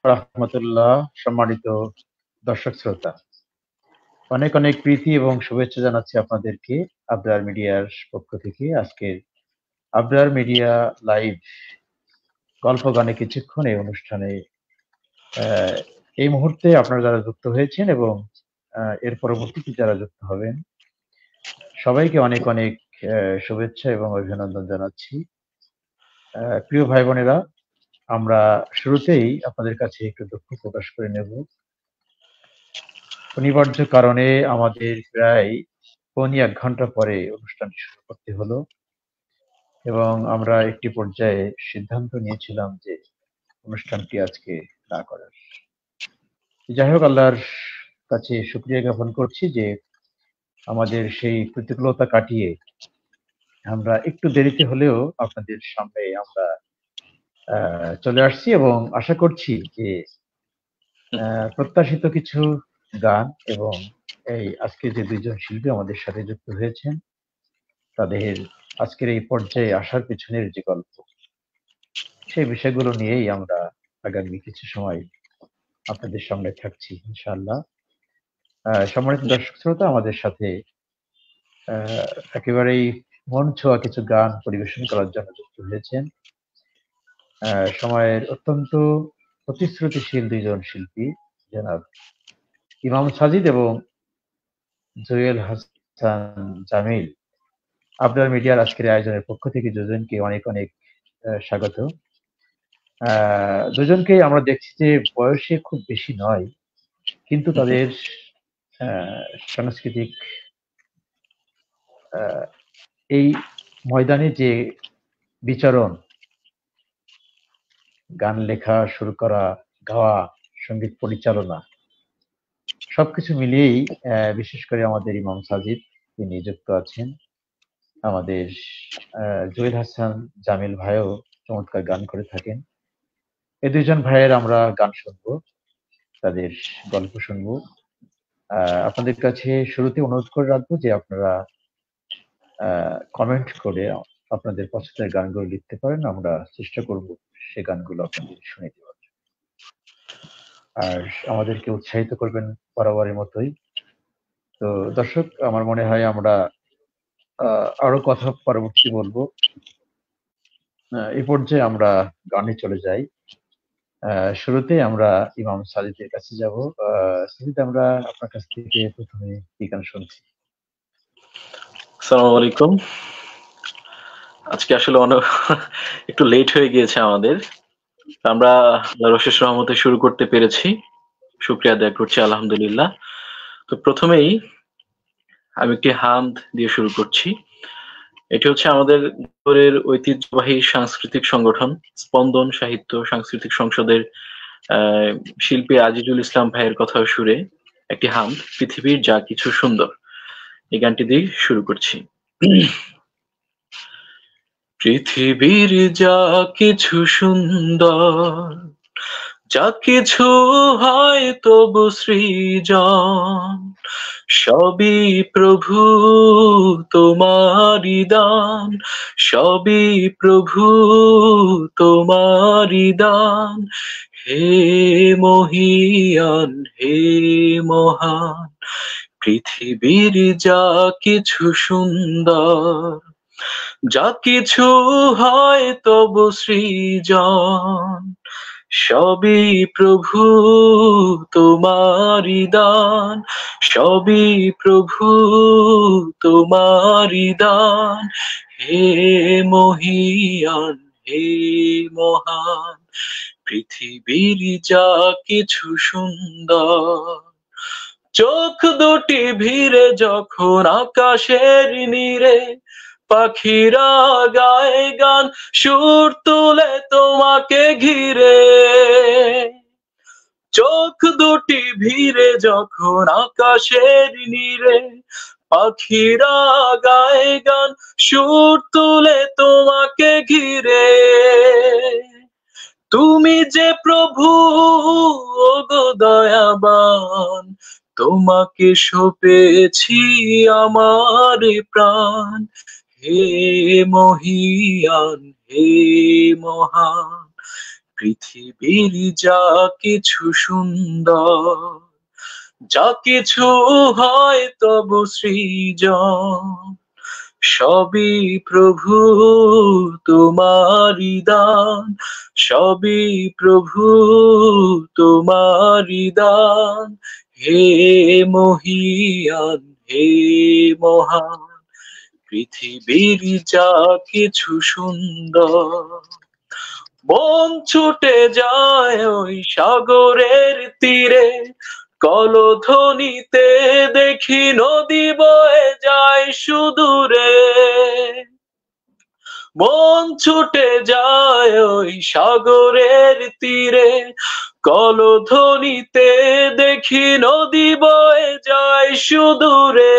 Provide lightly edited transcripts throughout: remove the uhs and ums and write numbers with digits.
রাহমাতুল্লাহ। সম্মানিত দর্শক শ্রোতা, অনেক অনেক প্রীতি এবং শুভেচ্ছা জানাচ্ছি আপনাদেরকে আবরার মিডিয়ার পক্ষ থেকে। আজকের আবরার মিডিয়া লাইভ গল্প গানে কিছুক্ষণ এই অনুষ্ঠানে আহ, এই মুহূর্তে আপনারা যারা যুক্ত হয়েছেন এবং এর পরবর্তীতে যারা যুক্ত হবেন, সবাইকে অনেক অনেক শুভেচ্ছা এবং অভিনন্দন জানাচ্ছি। প্রিয় ভাই বোনেরা, আমরা শুরুতেই আপনাদের কাছে একটু দুঃখ প্রকাশ করে নেব। অনিবার্য কারণে আমাদের প্রায় পৌনে ১ ঘন্টা পরে অনুষ্ঠানটি শুরু করতে হলো এবং আমরা একটি পর্যায়ে সিদ্ধান্ত নিয়েছিলাম যে অনুষ্ঠানটি আজকে না করার। যাই হোক, আল্লাহর কাছে শুকরিয়া জ্ঞাপন করছি যে আমাদের সেই প্রতিকূলতা কাটিয়ে আমরা একটু দেরিতে হলেও আপনাদের সামনে আমরা চলে আসছি এবং আশা করছি যে প্রত্যাশিত কিছু গান এবং এই আজকে যে দুইজন শিল্পী আমাদের সাথে যুক্ত হয়েছেন, তাদের আজকের এই পর্যায়ে আসার পেছনের যে গল্প, সেই বিষয়গুলো নিয়েই আমরা আগামী কিছু সময় আপনাদের সামনে থাকছি ইনশাআল্লাহ। সম্মানিত দর্শক শ্রোতা, আমাদের সাথে একেবারেই মন ছোঁয়া কিছু গান পরিবেশন করার জন্য যুক্ত হয়েছেন সময়ের অত্যন্ত প্রতিশ্রুতিশীল দুইজন শিল্পী, জনাব ইমাম সাজিদ এবং জুয়েল হাসান জামিল। আবরার মিডিয়ার আজকের আয়োজনের পক্ষ থেকে দুজনকে অনেক অনেক স্বাগত। দুজনকেই আমরা দেখছি যে বয়সে খুব বেশি নয়, কিন্তু তাদের সাংস্কৃতিক এই ময়দানে যে বিচরণ, গান লেখা শুরু করা, গাওয়া, সঙ্গীত পরিচালনা, সবকিছু মিলিয়েই বিশেষ করে আমাদের ইমাম সাজিদ তিনি যুক্ত আছেন। আমাদের জহির হাসান জামিল ভাইও চমৎকার গান করে থাকেন। এই দুইজন ভাইয়ের আমরা গান শুনবো, তাদের গল্প শুনবো। আপনাদের কাছে শুরুতে অনুরোধ করে রাখবো যে আপনারা কমেন্ট করে আপনাদের পছন্দের গানগুলো লিখতে পারেন। আমরা চেষ্টা করব সে গানগুলো আপনাদের শুনে দেওয়ার। আর আমাদেরকে উৎসাহিত করবেন বরাবরের মতোই। তো দর্শক, আমার মনে হয় আমরা আরো কথা পরবর্তী বলবো। এই পর্যায়ে আমরা গানে চলে যাই। শুরুতে আমরা ইমাম সাজিদের কাছে যাব। সাজিদ, আমরা আপনার কাছ থেকে প্রথমে কি গান শুনছি? আসসালামু আলাইকুম। আজকে আসলে একটু লেট হয়ে গিয়েছে আমাদের। আমরা আল্লাহর অশেষ রহমতে শুরু করতে পেরেছি, শুকরিয়া আদায় করছি আলহামদুলিল্লাহ। তো প্রথমেই আমি একটি হামদ দিয়ে শুরু করছি। এটি হচ্ছে আমাদের ঘরের ঐতিহ্যবাহী সাংস্কৃতিক সংগঠন স্পন্দন সাহিত্য সাংস্কৃতিক সংসদের শিল্পী আজিজুল ইসলাম ভাইয়ের কথা সুরে একটি হামদ, পৃথিবীর যা কিছু সুন্দর। এই গানটি দিয়ে শুরু করছি। পৃথিবীর যা কিছু সুন্দর, যা কিছু হয় তবু সৃজন, সবই প্রভু তোমারি দান, সবই প্রভু তোমারি দান। হে মহিয়ান, হে মহান, পৃথিবীর যা কিছু সুন্দর, যা কিছু হয় তবু সৃজন, সবই প্রভু তোমারি দান, সবই প্রভু তোমারি দান। হে মহিয়ান, হে মহান, পৃথিবীর যা কিছু সুন্দর। চোখ দুটি ভিড়ে যখন আকাশের নীরে, পাখিরা গায়ে গান, সুর তুলে তোমাকে ঘিরে। চোখ দুটি ভিড়ে যখন আকাশের নীরে, পাখিরা গায়ে গান, সুর তুলে তোমাকে ঘিরে। তুমি যে প্রভু ওগো দয়াবান, তোমাকে সঁপেছি আমার প্রাণ। হে মহিয়ান, হে মহান, পৃথিবীর যা কিছু সুন্দর, যা কিছু হয় তবু সৃজন, সবই প্রভু তোমারি দান, সবই প্রভু তোমারি দান। হে মহিয়ান, হে মহান, পৃথিবীর যা কিছু সুন্দর, মন ছুটে যায় ওই সাগরের তীরে, কলধ্বনিতে দেখি নদী বয়ে যায় সুদূরে। মন ছুটে যায় ওই সাগরের তীরে, কলধ্বনিতে দেখি নদী বয়ে যায় সুদূরে।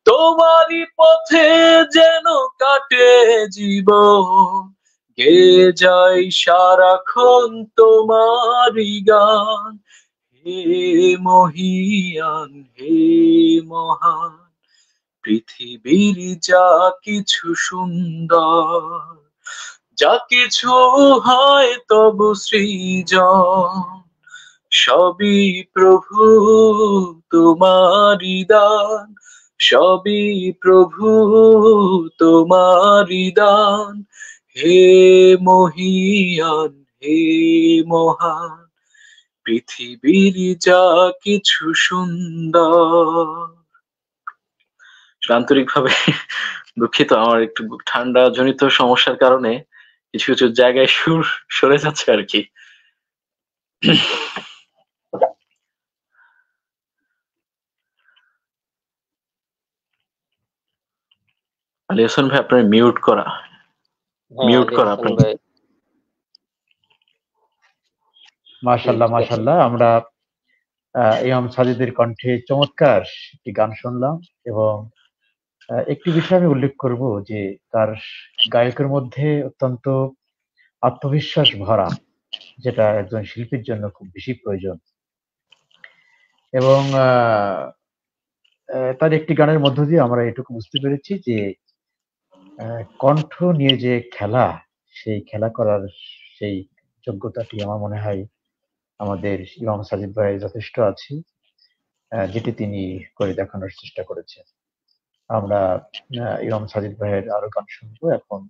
তোমারই পথে যেন কাটে জীবন, গেয়ে যাই সারাক্ষণ তোমারই গান। হে মহিয়ান, হে মহান, পৃথিবীর যা কিছু সুন্দর, যা কিছু হয় তবু সৃজন, সবই প্রভু তোমারি দান, সবই প্রভু তোমারি দান। হে মহিয়ান, হে মহান, পৃথিবীর যা কিছু সুন্দর। আন্তরিকভাবে দুঃখিত, আমার একটু ঠান্ডা জনিত সমস্যার কারণে কিছু কিছু জায়গায় সুর সরে যাচ্ছে আর কি। আলী হাসান ভাই, আপনার মিউট করা, মিউট করা আপনার। মাশাল্লাহ মাশাল্লাহ, আমরা ইমাম সাজিদের কণ্ঠে চমৎকার একটি গান শুনলাম, এবং একটি বিষয় আমি উল্লেখ করব যে তার গায়কের মধ্যে অত্যন্ত আত্মবিশ্বাস ভরা, যেটা একজন শিল্পীর জন্য খুব বেশি প্রয়োজন। এবং তার একটি গানের মধ্য দিয়ে আমরা এটুকু বুঝতে পেরেছি যে কণ্ঠ নিয়ে যে খেলা, সেই খেলা করার সেই যোগ্যতাটি আমার মনে হয় আমাদের ইমাম সাজিদ ভাই যথেষ্ট আছে, যেটি তিনি করে দেখানোর চেষ্টা করেছেন। আমরা ইমাম সাজিদ ভাইয়ের আরো গান শুনবো এখন।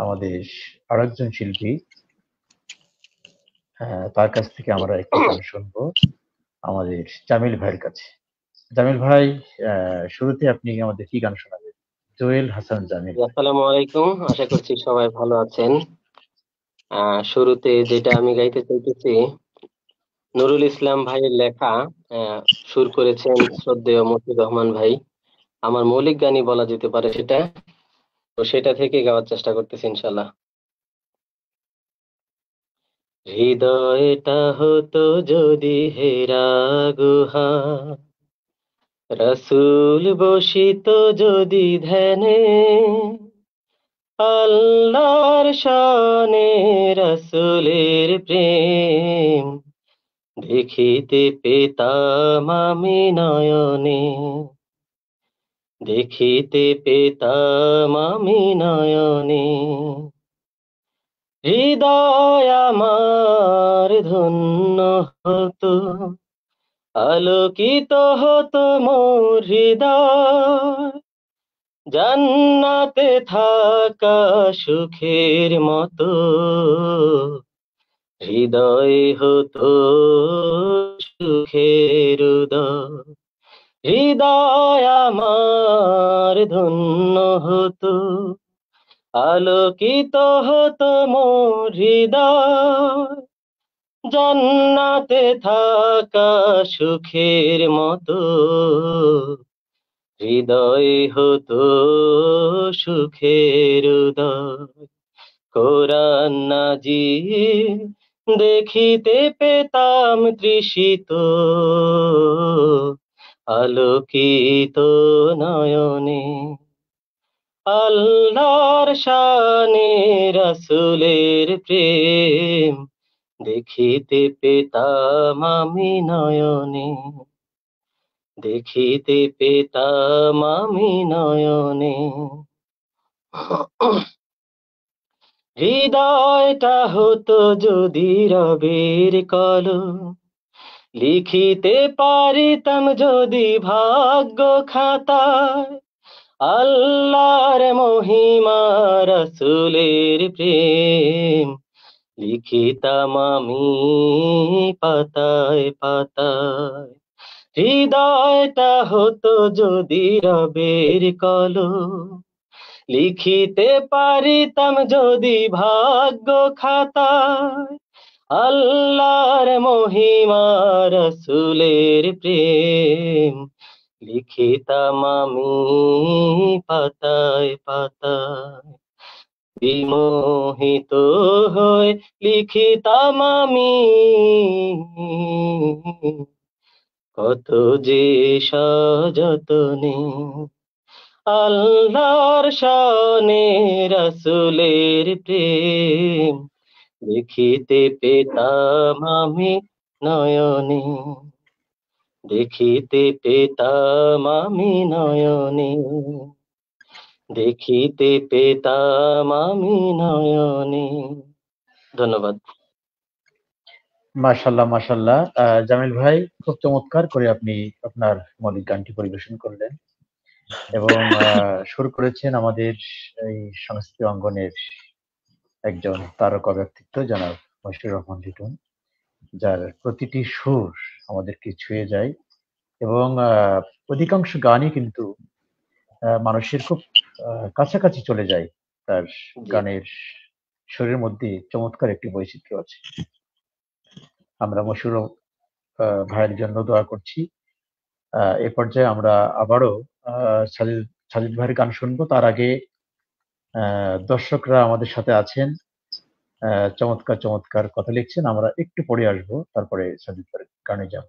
আমাদের আরেকজন শিল্পী, তার কাছ থেকে আমরা একটি গান শুনবো, আমাদের জামিল ভাইয়ের কাছে। জামিল ভাই, শুরুতে আপনি আমাদের কি গান শোনাবেন? জোয়েল হাসান জামিল। আসসালামু আলাইকুম, আশা করছি সবাই ভালো আছেন। শুরুতে যেটা আমি গাইতে চাইতেছি, নুরুল ইসলাম ভাইয়ের লেখা, সুর করেছেন শ্রদ্ধেয় মতিউর রহমান ভাই। আমার মৌলিক গানই বলা যেতে পারে সেটা, তো সেটা থেকে গাওয়ার চেষ্টা করতেছি ইনশাল্লাহ। হৃদয়টা হতো যদি হেরা গুহা, রাসূল বসিত যদি ধ্যানে, আল্লাহর শানে রাসূলের প্রেম দেখিতে পেতাম আমি নয়নে, দেখিতে পেতাম আমি নয়নে। হৃদয় আমার ধন্য হতো, আলোকিত হতো মোর হৃদয়, জান্নাতে থাকা সুখের মতো হৃদয় হতো সুখের উদয়। হৃদয় আমার ধন্য হতো, আলোকিত হতো মোর হৃদয়, জান্নাতে থাকা সুখের মতো হৃদয় হতো সুখের উদয়। কোরআন নাজিল দেখিতে পেতাম তৃষিত, আলোকিত নয়নে, আল্লাহর শানে রাসূলের প্রেম দেখিতে পেতাম আমি নয়নে, দেখিতে পেতাম আমি নয়নে। হৃদয়টা হতো যদি রবের কলম, লিখিতে পারিতাম যদি ভাগ্য খাতায় আল্লাহর মহিমা রাসূলের প্রেম, লিখিতাম আমি পাতায় পাতায়। হৃদয়টা হতো যদি রবের কলম, লিখিতে পারিতাম যদি ভাগ্য খাতায় আল্লাহর মহিমা রাসূলের প্রেম, লিখিতাম আমি পাতায় পাতায়। বিমোহিত হয়ে লিখিতাম আমি কত যে সযতনে আল্লাহর শানে রাসূলের প্রেম, দেখিতে পেতাম আমি নয়নে, দেখিতে পেতাম আমি নয়নে, দেখিতে পেতাম আমি নয়নে। ধন্যবাদ। মাশাল্লাহ মাশাল্লাহ। জামিল ভাই, খুব চমৎকার করে আপনি আপনার মৌলিক গানটি পরিবেশন করলেন এবং সুর করেছেন আমাদের এই সংস্কৃতি অঙ্গনের একজন তারকা ব্যক্তিত্ব জনাব মশিউর রহমান লিটন, যার প্রতিটি সুর আমাদেরকে ছুঁয়ে যায় এবং অধিকাংশ গানই কিন্তু মানুষের খুব কাছাকাছি চলে যায়। তার জি, গানের সুরের মধ্যে চমৎকার একটি বৈচিত্র্য আছে। আমরা মশিউর ভাইয়ের জন্য দোয়া করছি। এ পর্যায়ে আমরা আবারও সাজিদ সাজিদ ভাইয়ের গান শুনবো। তার আগে দর্শকরা আমাদের সাথে আছেন, চমৎকার চমৎকার কথা লিখছেন। আমরা একটু পরে আসবো, তারপরে সাজিদ ভাইয়ের গানে যাব।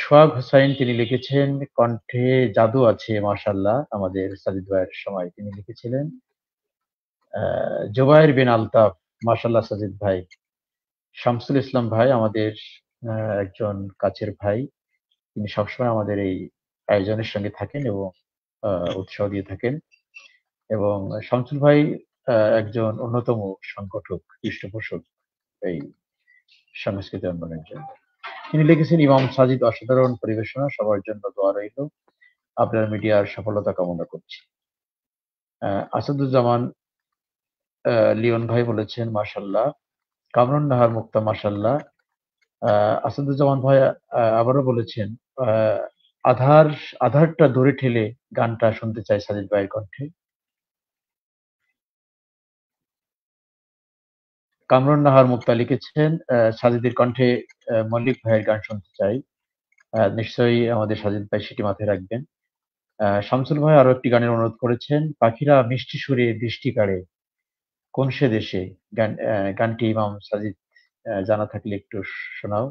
সোহাগ হোসাইন তিনি লিখেছেন, কণ্ঠে জাদু আছে মাশাল্লাহ। আমাদের সাজিদ ভাইয়ের সময় তিনি লিখেছিলেন। জুবায়ের বিন আলতাফ, মাশাল্লাহ সাজিদ ভাই। শামসুল ইসলাম ভাই আমাদের একজন কাছের ভাই, তিনি সবসময় আমাদের এই আয়োজনের সঙ্গে থাকেন এবং উৎসাহ দিয়ে থাকেন। এবং শামসুল ভাই একজন অন্যতম সংগঠক, পৃষ্ঠপোষক এই সংস্কৃতি অঙ্গনের জন্য। তিনি লিখেছেন, ইমাম সাজিদ অসাধারণ পরিবেশনা, সবার জন্য দোয়া রইল, আপনার মিডিয়ার সফলতা কামনা করছি। আসাদুজ্জামান লিওন ভাই বলেছেন মাশাল্লাহ। কামরুন নাহার মুক্তা মাশাল্লাহ। আসাদুজ্জামান ভাই আবারও বলেছেন, আহ, আধারটা দূরে ঠেলে গানটা শুনতে চাই সাজিদ ভাইয়ের কণ্ঠে। কামরুন নাহার মুক্তা লিখেছেন, সাজিদের কণ্ঠে মল্লিক ভাইয়ের গান শুনতে চাই। নিশ্চয়ই আমাদের সাজিদ ভাই সেটি মাথায় রাখবেন। শামসুল ভাই আরো একটি গানের অনুরোধ করেছেন, পাখিরা মিষ্টি সুরে দৃষ্টি কাড়ে কোন সে দেশে। গানটি ইমাম সাজিদ জানা থাকলে একটু শোনাও।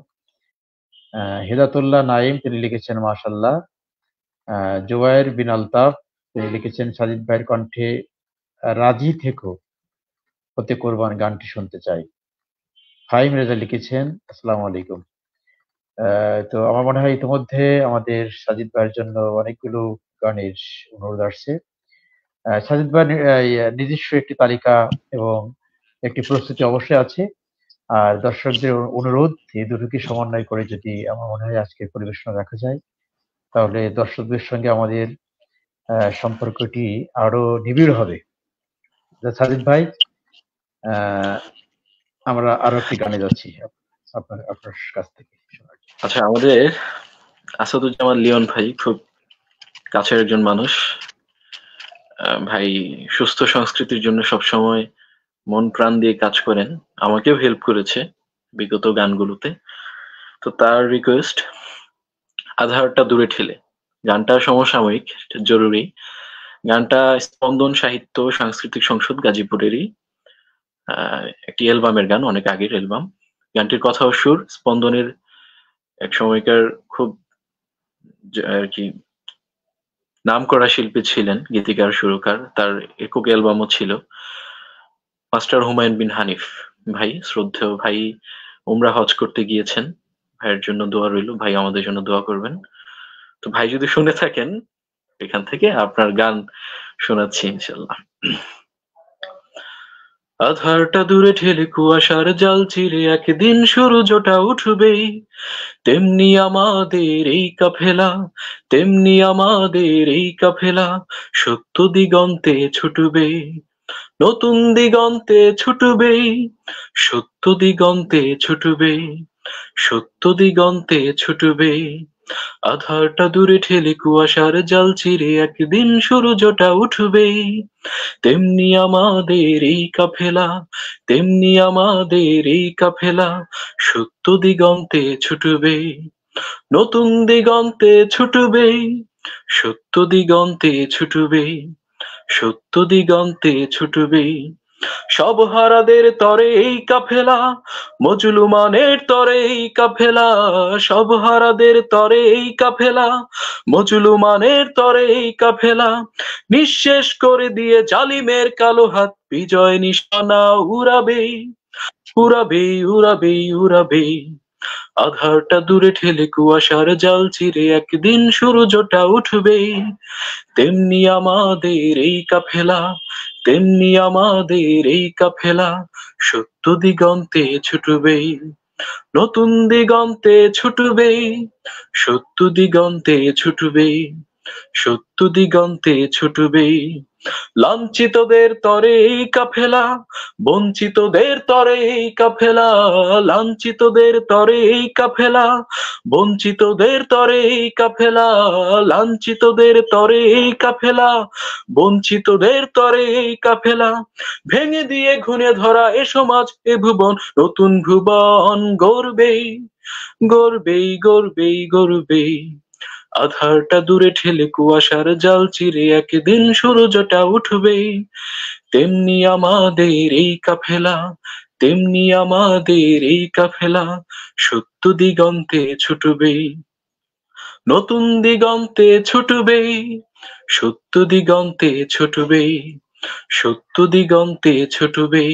হেদাতুল্লাহ নাইম তিনি লিখেছেন মাশাল্লাহ। জুবায়ের বিন আলতাফ তিনি লিখেছেন, সাজিদ ভাইয়ের কণ্ঠে রাজি থেকো হতে কোরবান গানটি শুনতে চাই। ফাহিম রেজা লিখেছেন, আসসালামু আলাইকুম। তো আমার মনে হয় ইতিমধ্যে আমাদের সাজিদ ভাইয়ের জন্য অনেকগুলো গানের অনুরোধ আসছে। সাজিদ ভাইয়ের নিজস্ব একটি তালিকা এবং একটি প্রস্তুতি অবশ্যই আছে। আর দর্শকদের অনুরোধ, এই দুটোকে সমন্বয় করে যদি আমার মনে হয় আজকের পরিবেশনা রাখা যায়, তাহলে দর্শকদের সঙ্গে আমাদের সম্পর্কটি আরো নিবিড় হবে। সাজিদ ভাই, আহ, আমরা আরো একটি গানে যাচ্ছি আপনার আপনার কাছ থেকে শোনার জন্য। আচ্ছা, আমাদের আসাদুজ্জামান লিওন ভাই খুব কাছের একজন মানুষ। ভাই সুস্থ সংস্কৃতির জন্য সবসময় মন প্রাণ দিয়ে কাজ করেন, আমাকেও হেল্প করেছে বিগত গানগুলোতে। তো তার রিকোয়েস্ট আধারটা দূরে ঠেলে, গানটা সমসাময়িক, জরুরি। গানটা স্পন্দন সাহিত্য সাংস্কৃতিক সংসদ গাজীপুরেরই একটি অ্যালবামের গান, অনেক আগের অ্যালবাম। গানটির কথা ও সুর স্পন্দনের এক সময়কার খুব আর কি নামকরা শিল্পী ছিলেন, গীতিকার সুরকার, তার একক অ্যালবামও ছিল। মাস্টার হুমায়ুন বিন হানিফ ভাই, শ্রদ্ধেয় ভাই, উমরা হজ করতে গিয়েছেন। ভাইয়ের জন্য দোয়া রইল, ভাই আমাদের জন্য দোয়া করবেন। তো ভাই যদি শুনে থাকেন, এখান থেকে আপনার গান শোনাচ্ছি ইনশাল্লাহ। আধারটা দূরে ঠেলে কুয়াশার জাল চিরে একদিন সূর্যটা উঠবেই, তেমনি আমাদের এই কাফেলা, তেমনি আমাদের এই কাফেলা সত্য দিগন্তে ছুটবে, নতুন দিগন্তে ছুটবে, সত্য দিগন্তে ছুটবে, সত্য দিগন্তে ছুটবে। আধারটা দূরে ঠেলে কুয়াশার জাল চিরে একদিন সূর্যটা উঠবেই, তেমনি আমাদের এই কাফেলা, তেমনি আমাদের এই কাফেলা সত্য দিগন্তে ছুটবে, নতুন দিগন্তে ছুটবে, সত্য দিগন্তে ছুটবে, সত্য দিগন্তে ছুটবে। সব হারাদের তরে এই কাফেলা, মজলুমানের তরে এই কাফেলা, সব হারাদের তরে এই কাফেলা, মজলুমানের তরে এই কাফেলা নিঃশেষ করে দিয়ে জালিমের কালো হাত বিজয় নিশানা উড়াবে, উড়াবে, উড়াবে, উড়াবে। আধারটা দূরে ঠেলে কুয়াশার জাল চিরে একদিন সূর্যটা উঠবে, তেমনি আমাদের এই কাফেলা, তেমনি আমাদের এই কাফেলা সত্য দিগন্তে ছুটবে, নতুন দিগন্তে ছুটবে, সত্য দিগন্তে ছুটবে, সত্য দিগন্তে ছুটবে। লাঞ্ছিতদের তরে এই কাফেলা, বঞ্চিতদের তরে এই কাফেলা, লাঞ্ছিতদের তরে এই কাফেলা, বঞ্চিতদের তরে এই কাফেলা, লাঞ্ছিতদের তরে এই কাফেলা, বঞ্চিতদের তরে এই কাফেলা ভেঙে দিয়ে ঘুরে ধরা এ সমাজ এ ভুবন, নতুন ভুবন গড়বেই, গড়বেই, গড়বেই, গড়বেই। আধারটা দূরে ঠেলে কুয়াশার জাল চিরে একদিন সূর্যটা উঠবেই, তেমনি আমাদের এই কাফেলা, তেমনি আমাদের এই কাফেলা সত্য দিগন্তে ছুটবে, নতুন দিগন্তে ছুটবে, সত্য দিগন্তে ছুটবে, সত্য দিগন্তে ছুটবে,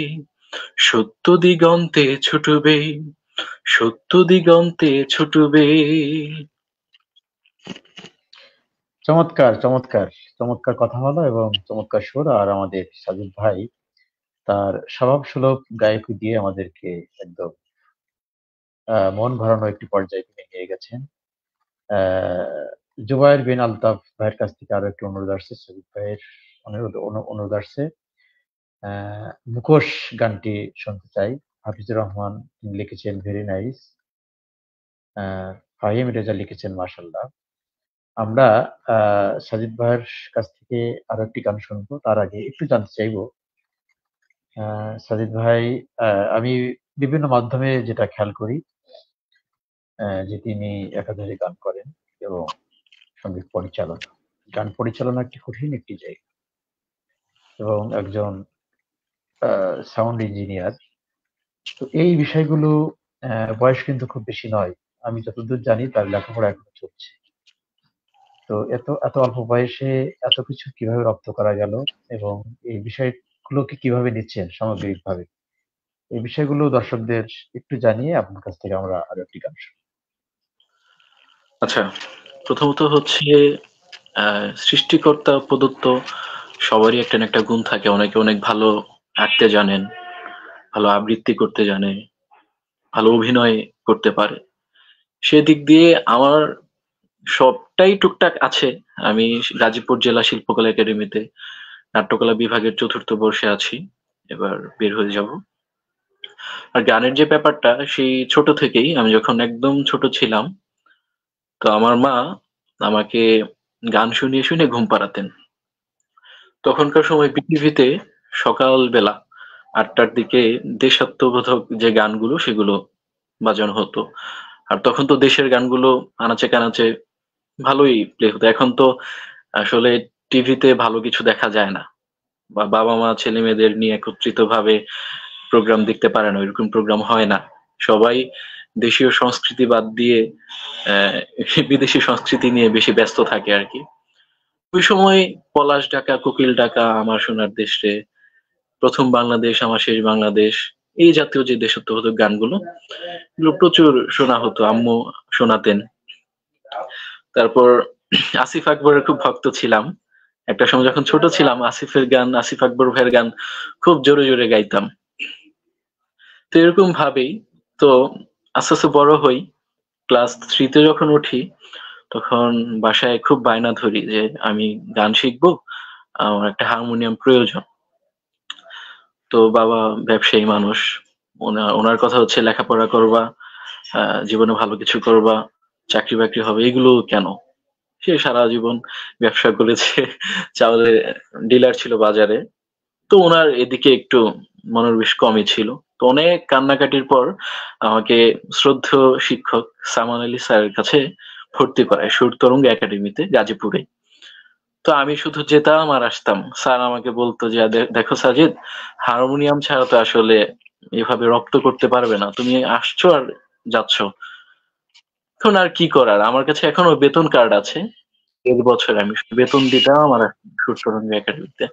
সত্য দিগন্তে ছুটবে, সত্য দিগন্তে ছুটবে। চমৎকার, চমৎকার, চমৎকার কথা হলো এবং চমৎকার সুর। আর আমাদের সাজিদ ভাই তার স্বভাব সুলভ গায়কী দিয়ে আমাদেরকে একদম মন ভরানো একটি পর্যায়ে তিনি নিয়ে গেছেন। জুবায়ের বিন আলতাফ ভাইয়ের কাছ থেকে আরো একটি অনুরোধ আসছে, সাজিদ ভাইয়ের অনুরোধ আসছে। মুখোশ গানটি শুনতে চাই। হাফিজুর রহমান তিনি লিখেছেন ভেরি নাইস, ফাহিম রেজা লিখেছেন মাশাল্লাহ। আমরা সাজিদ ভাইয়ের কাছ থেকে আরো একটি গান শুনবো। তার আগে একটু জানতে চাইবো, সাজিদ ভাই, আমি বিভিন্ন মাধ্যমে যেটা খেয়াল করি যে তিনি একাধারে গান করেন এবং সঙ্গীত পরিচালনা। গান পরিচালনা একটি কঠিন একটি জায়গা এবং একজন সাউন্ড ইঞ্জিনিয়ার। তো এই বিষয়গুলো বয়স কিন্তু খুব বেশি নয়। আমি যতদূর জানি তার লেখাপড়া এখনো চলছে। তো এত এত অল্প বয়সে এত কিছু কিভাবে রপ্ত করা গেল এবং এই বিষয়গুলোকে কিভাবে নিচ্ছেন সামগ্রিকভাবে? এই বিষয়গুলো দর্শকদের একটু জানিয়ে আপনার কাছ থেকে আমরা আরো একটি গান শুনবো। আচ্ছা, প্রথমত হচ্ছে সৃষ্টিকর্তা প্রদত্ত সবারই একটা না একটা গুণ থাকে। অনেকে অনেক ভালো আঁকতে জানেন, ভালো আবৃত্তি করতে জানে, ভালো অভিনয় করতে পারে। সেদিক দিয়ে আমার সবটাই টুকটাক আছে। আমি গাজীপুর জেলা শিল্পকলা একাডেমিতে নাট্যকলা বিভাগের ৪র্থ বর্ষে আছি, এবার বের হয়ে যাব। আর গানের যে ব্যাপারটা, সেই ছোট থেকেই, আমি যখন একদম ছোট ছিলাম, তো আমার মা আমাকে গান শুনিয়ে শুনিয়ে ঘুম পাড়াতেন। তখনকার সময় বিটিভিতে সকালবেলা ৮টার দিকে দেশাত্মবোধক যে গানগুলো সেগুলো বাজানো হতো। আর তখন তো দেশের গানগুলো আনাচে কানাচে ভালোই প্লে হতো। এখন তো আসলে টিভিতে ভালো কিছু দেখা যায় না, বা বাবা মা ছেলে মেয়েদের নিয়ে একত্রিত ভাবে প্রোগ্রাম দেখতে পারে না, ওইরকম প্রোগ্রাম হয় না। সবাই দেশীয় সংস্কৃতি বাদ দিয়ে বিদেশি সংস্কৃতি নিয়ে বেশি ব্যস্ত থাকে আর কি। ওই সময় পলাশ ডাকা, কোকিল ডাকা, আমার সোনার দেশে, প্রথম বাংলাদেশ, আমার শেষ বাংলাদেশ, এই জাতীয় যে দেশাত্মবোধক গানগুলো, এগুলো প্রচুর শোনা হতো, আম্মু শোনাতেন। তারপর আসিফ আকবরের খুব ভক্ত ছিলাম। একটা সময় যখন ছোট ছিলাম আসিফের গান, আসিফ আকবর ভাইয়ের গান খুব জোরে জোরে গাইতাম। তো এরকম ভাবেই তো আস্তে আস্তে বড় হই। ক্লাস 3 তে যখন উঠি তখন বাসায় খুব বায়না ধরি যে আমি গান শিখবো, আমার একটা হারমোনিয়াম প্রয়োজন। তো বাবা ব্যবসায়ী মানুষ, ওনার কথা হচ্ছে লেখাপড়া করবা, জীবনে ভালো কিছু করবা, চাকরি বাকরি হবে, এগুলো কেন? সে সারা জীবন ব্যবসা করেছে, চাউলের ডিলার ছিল বাজারে। তো ওনার এদিকে একটু মনোনিবেশ কমই ছিল। তো অনেক কান্নাকাটির পর আমাকে শ্রদ্ধেয় শিক্ষক সামান আলী স্যারের কাছে ভর্তি করায় সুর তরঙ্গ একাডেমিতে গাজীপুরে। তো আমি শুধু যেতাম আর আসতাম। স্যার আমাকে বলতো যে দেখো সাজিদ, হারমোনিয়াম ছাড়া তো আসলে এভাবে রপ্ত করতে পারবে না, তুমি আসছো আর যাচ্ছ। এখন আর কি করার, আমার কাছে এখনো বেতন কার্ড আছে। এর বছর আমি বেতন দিতাম আমার সুর তরঙ্গ একাডেমিতে।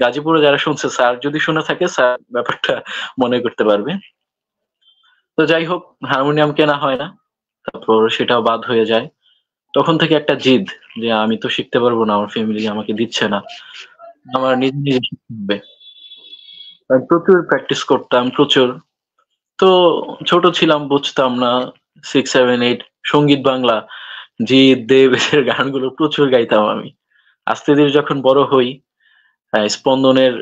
গাজীপুরে যারা শুনছে, স্যার যদি শুনে থাকে, স্যার ব্যাপারটা মনে করতে পারবে। তো যাই হোক, হারমোনিয়াম কেনা হয় না, তারপর সেটাও বাদ হয়ে যায়। তখন থেকে একটা জিদ যে আমি তো শিখতে পারবো না, আমার ফ্যামিলি আমাকে দিচ্ছে না, আমার নিজে নিজে শিখতে হবে। আমি প্রচুর প্র্যাকটিস করতাম, প্রচুর। তো ছোট ছিলাম, বুঝতাম না। 6, 7, 8 সঙ্গীত বাংলা, জিৎ দেব এর গানগুলো প্রচুর গাইতাম আমি। আস্তে ধীরে যখন বড় হই, স্পন্দনের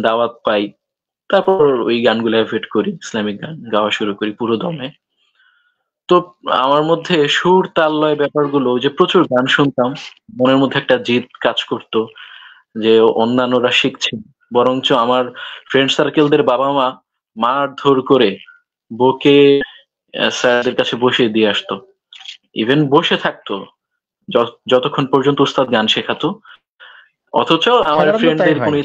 দাওয়াত পাই, তারপর ওই গানগুলো এভয়েড করি, ইসলামিক গান গাওয়া শুরু করি পুরো দমে। তো আমার মধ্যে সুর তাল লয় ব্যাপারগুলো, ওই যে প্রচুর গান শুনতাম, মনের মধ্যে একটা জিদ কাজ করতো যে অন্যান্যরা শিখছে, বরঞ্চ আমার ফ্রেন্ড সার্কেলদের বাবা মা মারধর করে বকে স্যারদের কাছে বসিয়ে দিয়ে আসতো। ইভেন বসে থাকতো যতক্ষণ পর্যন্ত উস্তাদ গান শেখাতো। অথচ আমার সাধারণত তাই ফ্রেন্ডদের হয়। কোনো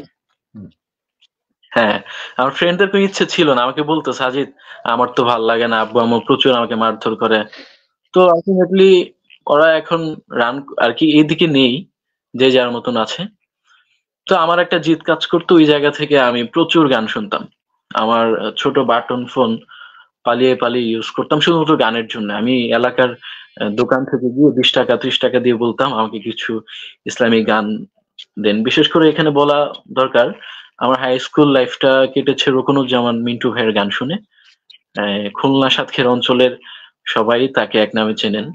হ্যাঁ, আমার ফ্রেন্ডদের কোনো ইচ্ছে ছিল না। আমাকে বলতো, সাজিদ আমার তো ভাল লাগে না, আব্বু আম্মু প্রচুর আমাকে মারধর করে। তো আলটিমেটলি ওরা এখন রান আর কি এইদিকে নেই, যে যার মতন আছে। তো আমার একটা জিদ কাজ করতো, ওই জায়গা থেকে আমি প্রচুর গান শুনতাম। আমার ছোট বাটন ফোন পালিয়ে পালিয়ে ইউজ করতাম শুধুমাত্র গানের জন্য। আমি এলাকার দোকান থেকে গিয়ে 20 টাকা 30 টাকা দিয়ে বলতাম আমাকে কিছু ইসলামিক গান দেন। বিশেষ করে এখানে বলা দরকার, আমার হাই স্কুল লাইফটা কেটেছে রুকনুজ্জামান মিন্টু ভাইয়ের গান শুনে। খুলনা সাতক্ষীরা অঞ্চলের সবাই তাকে এক নামে চেনেন।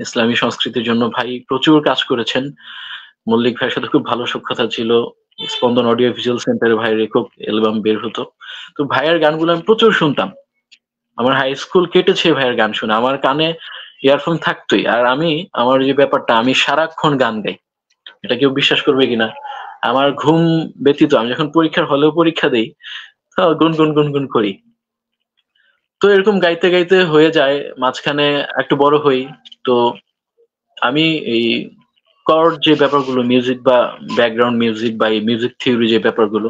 ইসলামী সংস্কৃতির জন্য ভাই প্রচুর কাজ করেছেন। মল্লিক ভাইয়ের সাথে খুব ভালো সখ্যতা ছিল। স্পন্দন অডিও ভিজুয়াল সেন্টারে ভাইয়ের একক অ্যালবাম বের হতো। তো ভাইয়ের গানগুলো আমি প্রচুর শুনতাম। আমার হাই স্কুল কেটেছে ভাইয়ের গান শুনে। আমার কানে ইয়ারফোন থাকতোই। আর আমি, আমার যে ব্যাপারটা, আমি সারাক্ষণ গান গাই। এটা কেউ বিশ্বাস করবে কিনা। আমার ঘুম ব্যতীত আমি যখন পরীক্ষার হলেও পরীক্ষা দেই, গুনগুন গুনগুন করি। তো এরকম গাইতে গাইতে হয়ে যায়, মাঝখানে একটু বড় হই। তো আমি এই কর্ড যে ব্যাপারগুলো, মিউজিক বা ব্যাকগ্রাউন্ড মিউজিক বা এই মিউজিক থিওরি যে ব্যাপারগুলো,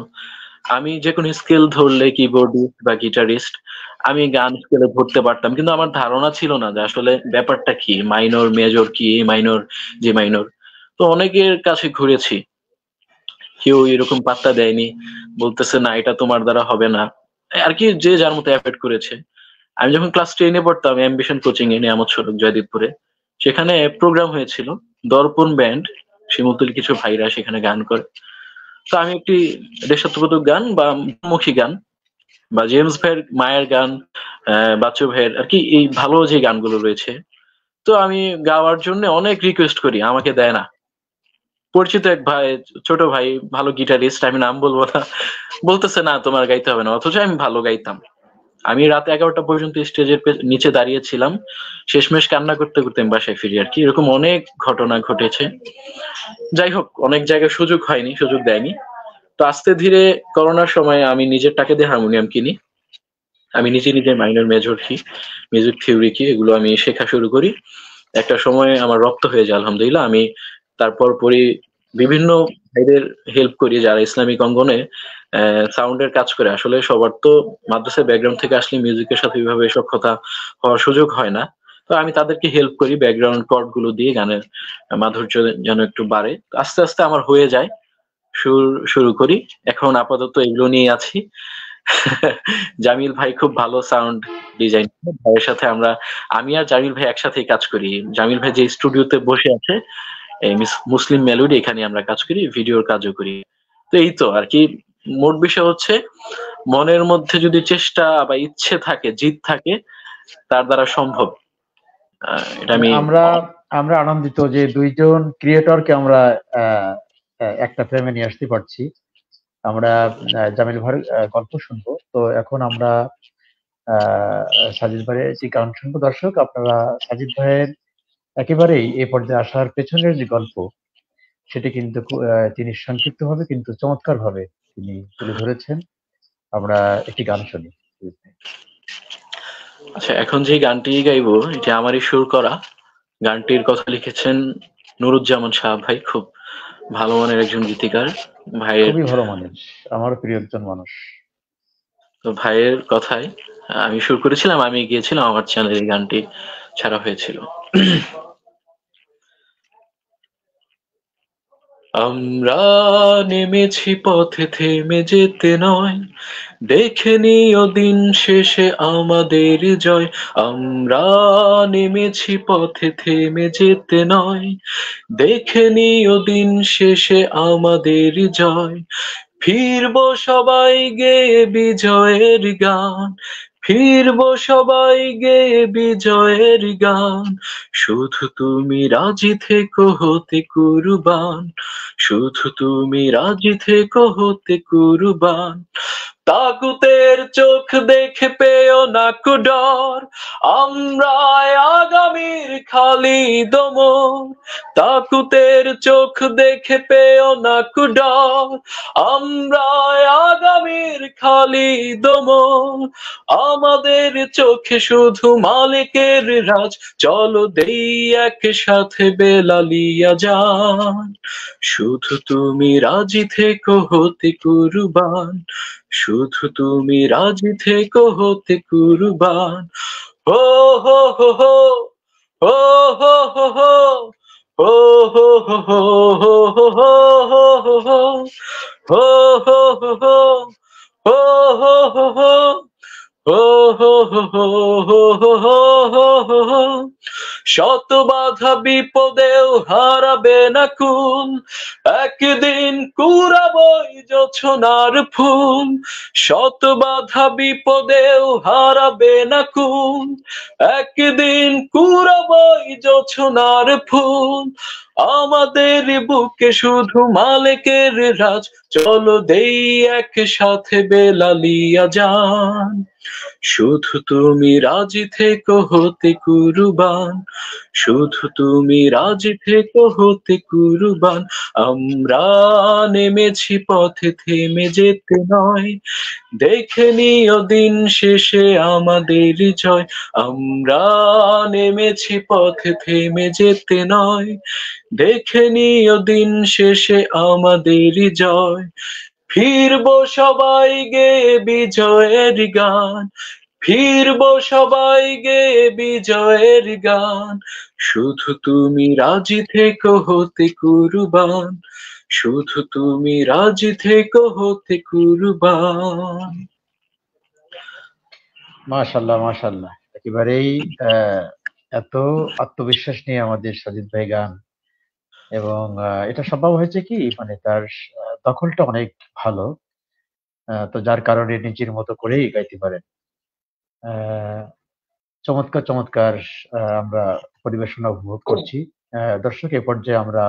আমি যে কোনো স্কেল ধরলে, কিবোর্ডিস্ট বা গিটারিস্ট, আমি গান স্কেলে ধরতে পারতাম, কিন্তু আমার ধারণা ছিল না যে আসলে ব্যাপারটা কি, মাইনর মেজর কি, এ মাইনর যে মাইনর। তো অনেকের কাছে ঘুরেছি, কেউ এরকম পাত্তা দেয়নি, বলতেছে না এটা তোমার দ্বারা হবে না, আর কি যে যার মতো অ্যাফেক্ট করেছে। আমি যখন ক্লাস 10-এ পড়তাম অ্যাম্বিশন কোচিং এ নিয়ামত সড়ক জয়দীপপুরে, সেখানে প্রোগ্রাম হয়েছিল, দর্পণ ব্যান্ড, শিমুলতুলি কিছু ভাইরা সেখানে গান করে। তো আমি একটি দেশাত্মবোধক গান বা মুখী গান বা জেমস ভাইয়ের মায়ের গান, বাচ্চু ভাইয়ের আর কি এই ভালো যে গানগুলো রয়েছে, তো আমি গাওয়ার জন্য অনেক রিকোয়েস্ট করি, আমাকে দেয় না। পরিচিত এক ভাই, ছোট ভাই, ভালো গিটারিস্ট, আমি নাম বলবো না, বলতেছে না তোমার গাইতে হবে না, অথচ আমি ভালো গাইতাম। আমি রাত 11টা পর্যন্ত স্টেজের নিচে দাঁড়িয়েছিলাম, শেষমেশ কান্না করতে করতে আমি বাসায় ফিরি আর কি। এরকম অনেক ঘটনা ঘটেছে। যাই হোক, অনেক জায়গায় সুযোগ হয়নি, সুযোগ দেয়নি। তো আস্তে ধীরে করোনার সময় আমি নিজের টাকা দিয়ে হারমোনিয়াম কিনি। আমি নিজে নিজে মাইনর মেজর কি, মিউজিক থিওরি কি, এগুলো আমি শেখা শুরু করি। একটা সময় আমার রপ্ত হয়ে যায় আলহামদুলিল্লাহ। আমি তারপর পরে বিভিন্ন ভাইদের হেল্প করি যারা ইসলামিক অঙ্গনে সাউন্ডের কাজ করে। আসলে সবার তো মাদ্রাসার ব্যাকগ্রাউন্ড থেকে আসলে মিউজিকের সাথে এইভাবে সক্ষতা হওয়ার সুযোগ হয় না। তো আমি তাদেরকে হেল্প করি ব্যাকগ্রাউন্ড কর্ড গুলো দিয়ে, গানের মাধুর্য যেন একটু বাড়ে। আস্তে আস্তে আমার হয়ে যায়, সুর শুরু করি। এখন আপাতত এগুলো নিয়ে আছি। জামিল ভাই খুব ভালো সাউন্ড ডিজাইন, ভাইয়ের সাথে আমি আর জামিল ভাই একসাথেই কাজ করি। জামিল ভাই যে স্টুডিওতে বসে আছে, এই মুসলিম মেলোডি, এখানে আমরা কাজ করি, ভিডিওর কাজও করি। তো এই তো আর কি, মোট বিষয় হচ্ছে মনের মধ্যে যদি চেষ্টা বা ইচ্ছে থাকে, জিদ থাকে, তার দ্বারা সম্ভব। এটা মানে আমি আমরা আমরা আনন্দিত যে দুইজন ক্রিয়েটরকে আমরা আহ, একটা ফ্রেমে নিয়ে আসতে পারছি। আমরা জামিল ভাইয়ের গল্প শুনবো, তো এখন আমরা আহ, সাজিদ ভাইয়ের যে গান শুনবো। দর্শক, আপনারা সাজিদ ভাইয়ের একেবারেই এই পর্যায়ে আসার পেছনের যে গল্প, সেটি কিন্তু তিনি সংক্ষিপ্তভাবে কিন্তু চমৎকারভাবে তিনি তুলে ধরেছেন। আমরা একটি গান শুনি। আচ্ছা, এখন যে গানটি গাইবো এটা আমারই সুর করা। গানটির কথা লিখেছেন নুরুজ্জামান শাহ ভাই, খুব ভালো মানের একজন গীতিকার ভাইয়ের। খুবই ভালো মানুষ, আমারও প্রিয় একজন মানুষ। তো ভাইয়ের কথায় আমি সুর করেছিলাম, আমি গিয়েছিলাম, আমার চ্যানেলে এই গানটি ছাড়া হয়েছিল। আমরা নেমেছি পথে, থেমে যেতে নয়, দেখে নিও দিন শেষে আমাদের জয়। আমরা নেমেছি পথে, থেমে যেতে নয়, দেখে নিও দিন শেষে আমাদের জয়। ফিরবো সবাই গেয়ে বিজয়ের গান, ফিরবো সবাই গেয়ে বিজয়ের গান। শুধু তুমি রাজি থেকো হতে কুরবান, শুধু তুমি রাজি থেকো হতে কুরবান। তাগুতের চোখ দেখে পেও না কো ডর, আমরা আগামীর খালি দমন। তাগুতের চোখ দেখে পেও না কো ডর, আমরা আগামীর খালি দমন। আমাদের চোখে শুধু মালিকের রাজ, চলো দেই একসাথে বেলালিয়া জান। শুধু তুমি রাজি থেকো হতে কুরবান, শুধু তুমি রাজি থেকো হতে কুরবান। হো হো হো হো, হো হো হো হো, হো হো হো হো, হো হো হো হো হো, হো হো হো হো, হো হো হো হো, হো হো হো হো, হো হো হো হো হো হো। শত বাধা বিপদেও হারাবে না কুল, একদিন কুড়াবই জোছনার ফুল। শত বাধা বিপদেও হারাবে না কুল, একদিন কুড়াবই জোছনার ফুল। আমাদের বুকে শুধু মালিকের রাজ, চলো দেই একসাথে বেলালিয়া জান। শুধু তুমি রাজি থেকো হতে কুরবান, শুধু তুমি রাজি থেকো হতে কুরবান। আমরা নেমেছি পথে, থেমে যেতে নয়, দেখে নিও দিন শেষে আমাদের জয়। আমরা নেমেছি পথে, থেমে যেতে নয়, দেখে নিও দিন শেষে আমাদের জয়। ফিরবো সবাই গেয়ে বিজয়ের গান, ফিরবো সবাই গেয়ে বিজয়ের গান। শুধু তুমি রাজি থেকো হতে কুরবান, শুধু তুমি রাজি থেকো হতে কুরবান। মাশাল্লাহ, মাশাল্লাহ, একেবারেই আহ, এত আত্মবিশ্বাস নিয়ে আমাদের সাজিদ ভাই গান। এবং এটা সম্ভব হয়েছে কি, মানে তার দখলটা অনেক ভালো। তো যার কারণে নিজের মতো করেই গাইতে পারেন। আহ, চমৎকার চমৎকার আমরা পরিবেশনা উপভোগ করছি। দর্শক, এ পর্যায়ে আমরা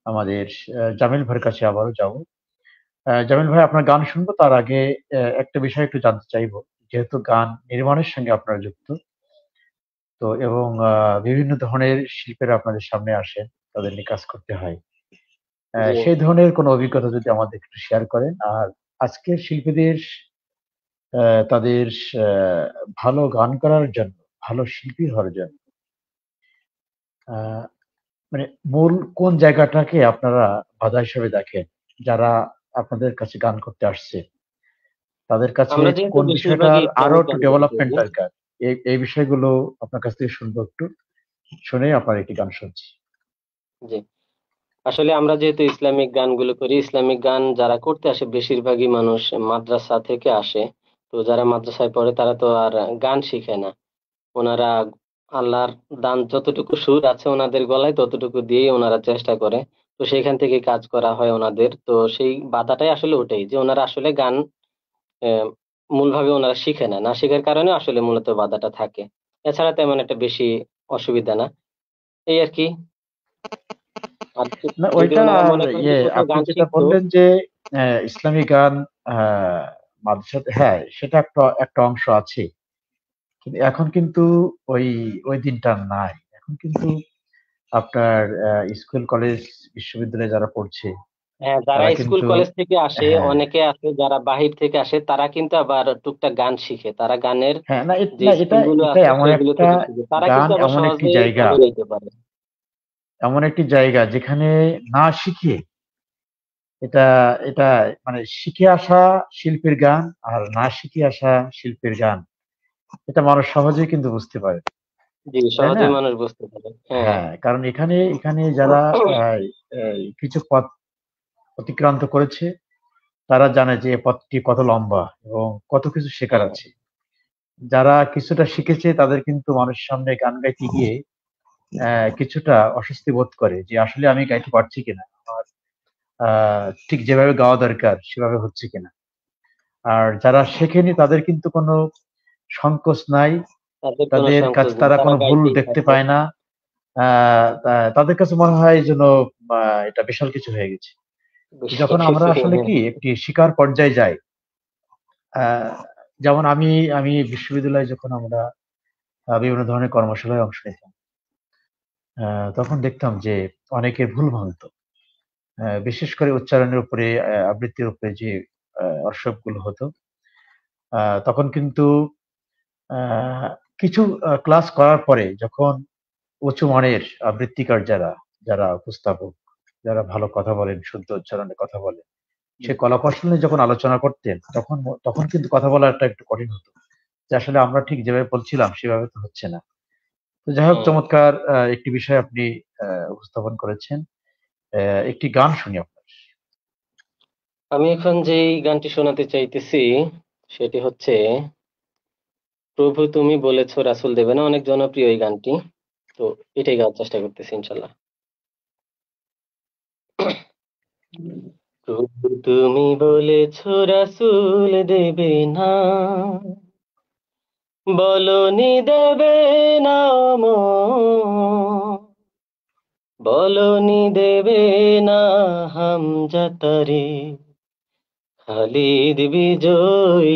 আমাদের জামিল ভাইয়ের কাছে আবারও যাব। জামিল ভাই, আপনার গান শুনবো তার আগে একটা বিষয় একটু জানতে চাইবো। যেহেতু গান নির্মাণের সঙ্গে আপনারা যুক্ত, তো এবং বিভিন্ন ধরনের শিল্পীরা আপনাদের সামনে আসেন, তাদের নিয়ে কাজ করতে হয়। জি। সেই ধরনের কোনো অভিজ্ঞতা যদি আমাদের একটু শেয়ার করেন। আর আজকের শিল্পীদের তাদের আহ, ভালো গান করার জন্য, ভালো শিল্পী হওয়ার জন্য আহ, মানে মূল কোন জায়গাটাকে আপনারা বাধা হিসেবে দেখেন? যারা আপনাদের কাছে গান করতে আসছে, তাদের কাছে আমরা যেহেতু কোন বিষয়টার বেশিরভাগই আরো ইসলামিক একটু গান করে ডেভেলপমেন্ট থাকি। দরকার? এই বিষয়গুলো আপনার কাছ থেকে শুনবো একটু। শুনে আপনার একটি গান শুনছি। জি, আসলে আমরা যেহেতু ইসলামিক গানগুলো করি, ইসলামিক গান যারা করতে আসে বেশিরভাগই মানুষ মাদ্রাসা থেকে আসে। তো যারা মাদ্রাসায় পড়ে তারা তো আর গান শিখে না, ওনারা আল্লাহর দান, যতটুকু সুর আছে ওনাদের গলায় ততটুকু দিয়েই ওনারা চেষ্টা করে। তো সেখান থেকে কাজ করা হয় ওনাদের। তো সেই বাধাটাই আসলে ওটাই যে ওনারা আসলে গান আহ, মূলভাবে ওনারা শিখে না শেখার কারণে আসলে মূলত বাধাটা থাকে। এছাড়া তেমন একটা বেশি অসুবিধা না, এই আর কি। আর না, যদি ওইটা ওনারা আর মনে করেন যে ইয়ে কোথাও আপনি গান যেটা শিখতো। বললেন যে ইসলামী গান মাদ্রাসাতে, হ্যাঁ সেটা একটা একটা অংশ আছে, কিন্তু এখন কিন্তু ওই ওই দিনটা নাই। এখন কিন্তু আপনার স্কুল কলেজ বিশ্ববিদ্যালয়ে যারা পড়ছে হ্যাঁ, যারা তারা স্কুল কিন্তু, কলেজ থেকে আসে, হ্যাঁ অনেকে আছে যারা বাহির থেকে আসে, তারা কিন্তু আবার টুকটাক গান শিখে। তারা গানের হ্যাঁ, না যে না, এটা স্কুলগুলো এটা আছে এমন সেগুলো একটা থেকে শিখে, তারা গান, কিন্তু আবার এমন একটি সহজেই জায়গা, গানও গাইতে পারে। এমন একটি জায়গা যেখানে না শিখে, এটা এটা মানে শিখে আসা শিল্পীর গান আর না শিখে আসা শিল্পীর গান, এটা মানুষ সহজেই কিন্তু বুঝতে পারে, জি, তাই না? সহজেই মানুষ বুঝতে পারে, হ্যাঁ। হ্যাঁ, কারণ এখানে এখানে যারা আহ, কিছু পথ অতিক্রান্ত করেছে, তারা জানে যে এ পথটি কত লম্বা এবং কত কিছু শেখার হ্যাঁ, আছে। যারা কিছুটা শিখেছে তাদের কিন্তু মানুষের সামনে গান গাইতে গিয়ে কিছুটা অস্বস্তি বোধ করে যে আসলে আমি গাইতে পারছি কিনা, আমার ঠিক যেভাবে গাওয়া দরকার সেভাবে হচ্ছে কিনা। আর যারা শেখেনি তাদের কিন্তু কোনো সংকোচ নাই, তাদের কোনো তাদের সংকোচ কাছে নেই, তারা তারা কোনো ভুল গাইতেই দেখতে থাকে। পায় না। তাদের কাছে মনে হয় যেন এটা বিশাল কিছু হয়ে গেছে। বিশাল যখন আমরা কিছু, আসলে হ্যাঁ। কি একটি শিকার পর্যায়ে যাই, আহ, যেমন আমি আমি বিশ্ববিদ্যালয়ে যখন আমরা বিভিন্ন ধরনের কর্মশালায় অংশ নিতাম, তখন দেখতাম যে অনেকে ভুল ভাঙতো, বিশেষ করে উচ্চারণের উপরে, আবৃত্তির উপরে যে অর্শকগুলো হতো, তখন কিন্তু আহ, কিছু ক্লাস করার পরে যখন উঁচু মানের আবৃত্তিকার যারা, যারা উপস্থাপক, যারা ভালো কথা বলেন, শুদ্ধ উচ্চারণে কথা বলেন, সে কলাকৌশল নিয়ে যখন আলোচনা করতেন, তখন তখন কিন্তু কথা বলাটা একটু কঠিন হতো, যে আসলে আমরা ঠিক যেভাবে বলছিলাম সেভাবে তো হচ্ছে না। তো যাই হোক, হ্যাঁ, চমৎকার একটি বিষয় আপনি উপস্থাপন করেছেন। একটি গান শুনি আপনার। আমি এখন যেই গানটি শোনাতে চাইতেছি সেটি হচ্ছে প্রভু তুমি বলেছো রাসূল দেবে না, অনেক জনপ্রিয় এই গানটি। তো এটাই গাওয়ার চেষ্টা করতেছি ইনশাল্লাহ। প্রভু তুমি বলেছো রাসূল দেবে না, বলনি দেবে না বলনি দেবে না হামজাতারে, খালিদ বিজয়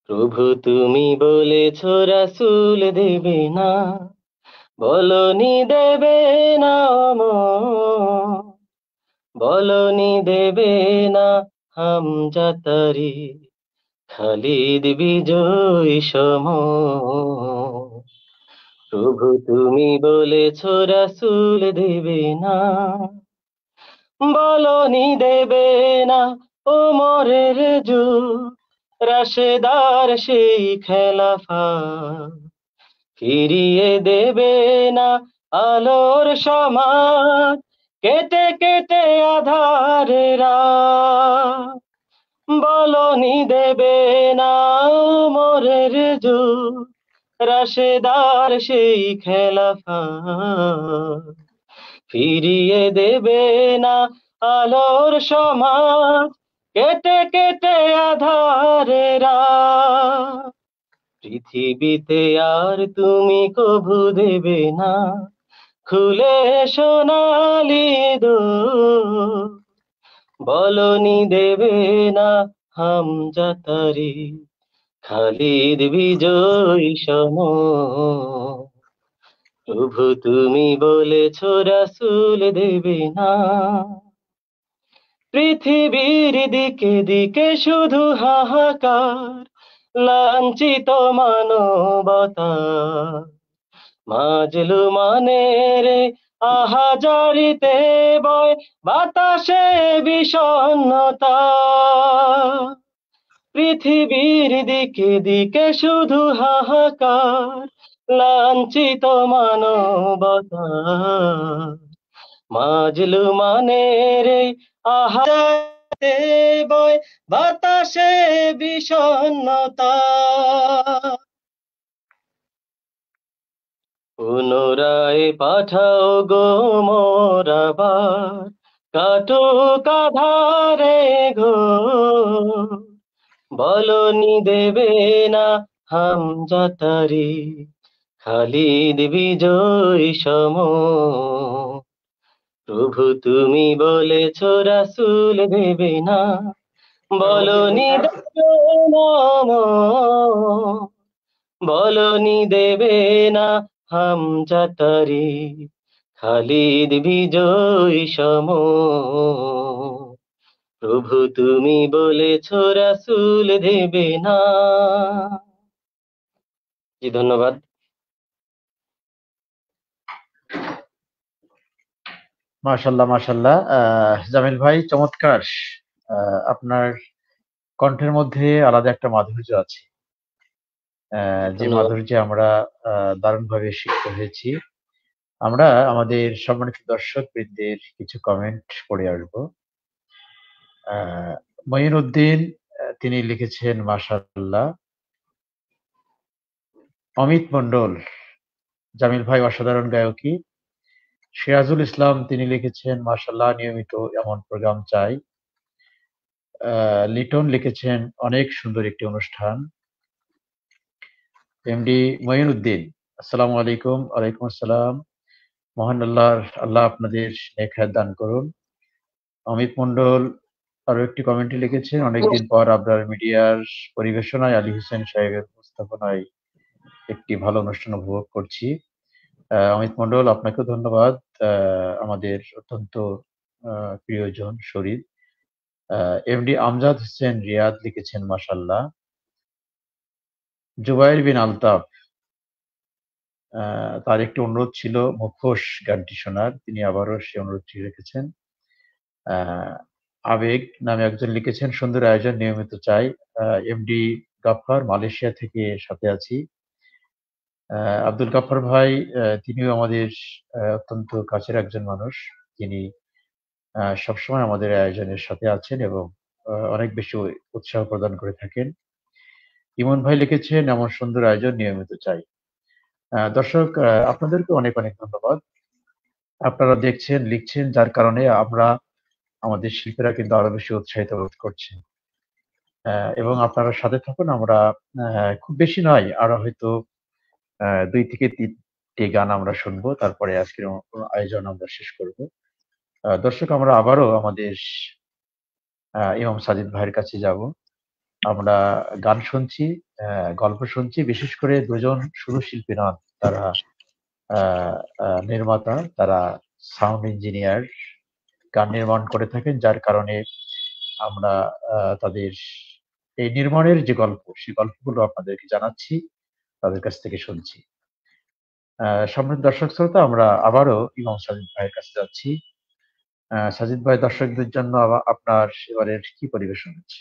প্রভু তুমি বলেছো রাসূল দেবে না, বলনি দেবে না বলনি দেবে না হামজাতারে, খালিদ বিজয় প্রভু তুমি বলেছো রাসূল দেবে না, বলনি দেবে না ওমরের যুগ, রাশেদার সেই খেলাফা, ফিরিয়ে দেবে না আলোর সমাজ, কেটে কেটে আধারে রাত, বলনি দেবে না ওমরের যুগ, রাশেদার সেই খেলাফত, ফিরিয়ে দেবে না আলোর সমাজ, কেটে কেটে আধারে রাত, পৃথিবীতে আর তুমি কভু দেবে না খুলে সোনালি দোর, বলনি দেবে না হামজাতারি, খালিদ বিজয় প্রভু তুমি বলেছো রাসূল দেবে না, পৃথিবীর দিকে দিকে শুধু হাহাকার, লাঞ্ছিত মানবতা, মাজলুমানের আহাজারিতে বয় বাতাসে বিষণ্ণতা, পৃথিবীর দিকে দিকে শুধু হাহাকার, লাঞ্ছিত মানবতা, মাজলুমানের আহাজারিতে রাতে বয় বাতাসে বিষণ্ণতা, পুনরায় পাঠাও গো মোর আবার কাটুক আধারে ঘো, বলনি দেবে না হামজাতারি খালিদ বিজয় সম, প্রভু তুমি বলেছ রাসূল দেবে না, বলনি দেবে না বলনি দেবে না হামজাতারি খালিদ বিজয় সম, প্রভু তুমি বলেছ রাসূল দেবে না। জি ধন্যবাদ। মাশাল্লাহ মাশাল্লাহ, জামিল ভাই চমৎকার। আপনার কণ্ঠের মধ্যে আলাদা একটা মাধুর্য আছে, যে ধন্যবাদ। মাধুর্যে আমরা দারুণভাবে শিক্ষিত হয়েছি। আমরা আমাদের সম্মানিত দর্শক বৃন্দের কিছু কমেন্ট পড়ে আসবো। মঈনুদ্দিন তিনি লিখেছেন মাশাআল্লাহ। অমিত মন্ডল, জামিল ভাই অসাধারণ গায়কী। সিরাজুল ইসলাম তিনি লিখেছেন মাশাআল্লাহ, নিয়মিত এমন প্রোগ্রাম চাই। লিটন লিখেছেন অনেক সুন্দর একটি অনুষ্ঠান। এমডি মঈনুদ্দিন, আসসালামু আলাইকুম। ওয়ালাইকুম আসসালাম। মহান আল্লাহ আপনাদের নেক হায়াত দান করুন। অমিত মন্ডল আরো একটি কমেন্টে লিখেছেন, অনেকদিন পর আবরার মিডিয়ার পরিবেশনায় আলী হোসেন সাহেবের উপস্থাপনায় একটি ভালো অনুষ্ঠান উপভোগ করছি। অমিত মন্ডল, আপনাকেও ধন্যবাদ। আমাদের অত্যন্ত প্রিয়জন শরীর। এমডি আমজাদ হোসেন রিয়াদ লিখেছেন মাশাআল্লাহ। জুবাইর বিন আলতাফ, তার একটি অনুরোধ ছিল মুখোশ গানটি শোনার, তিনি আবারও সেই অনুরোধটি রেখেছেন। আবেগ নামে একজন লিখেছেন সুন্দর আয়োজন নিয়মিত চাই। এমডি গাফফার, মালয়েশিয়া থেকে সাথে আছি। আব্দুল গাফফার ভাই তিনিও আমাদের অত্যন্ত কাছের একজন মানুষ, তিনি সবসময় আমাদের আয়োজনের সাথে আছেন এবং অনেক বেশি উৎসাহ প্রদান করে থাকেন। ইমন ভাই লিখেছেন এমন সুন্দর আয়োজন নিয়মিত চাই। দর্শক, আপনাদেরকে অনেক অনেক ধন্যবাদ। আপনারা দেখছেন, লিখছেন, যার কারণে আমরা আমাদের শিল্পীরা কিন্তু আরো বেশি উৎসাহিত বোধ করছেন। এবং আপনারা সাথে থাকুন। আমরা খুব বেশি নয়, আরো হয়তো 2 থেকে 3টি গান আমরা শুনবো, তারপরে আজকের আয়োজন আমরা শেষ করব। দর্শক, আমরা আবারও আমাদের ইমাম সাজিদ ভাইয়ের কাছে যাব। আমরা গান শুনছি, গল্প শুনছি, বিশেষ করে দুজন শুধু শিল্পী নন, তারা নির্মাতা, তারা সাউন্ড ইঞ্জিনিয়ার, গান নির্মাণ করে থাকেন, যার কারণে আমরা তাদের এই নির্মাণের যে গল্প, সেই গল্পগুলো আপনাদেরকে জানাচ্ছি, তাদের কাছ থেকে শুনছি। সম্মানিত দর্শক শ্রোতা, আমরা আবারও ইমাম সাজিদ ভাইয়ের কাছে যাচ্ছি। সাজিদ ভাই, দর্শকদের জন্য আপনার এবারের কি পরিবেশন হচ্ছে?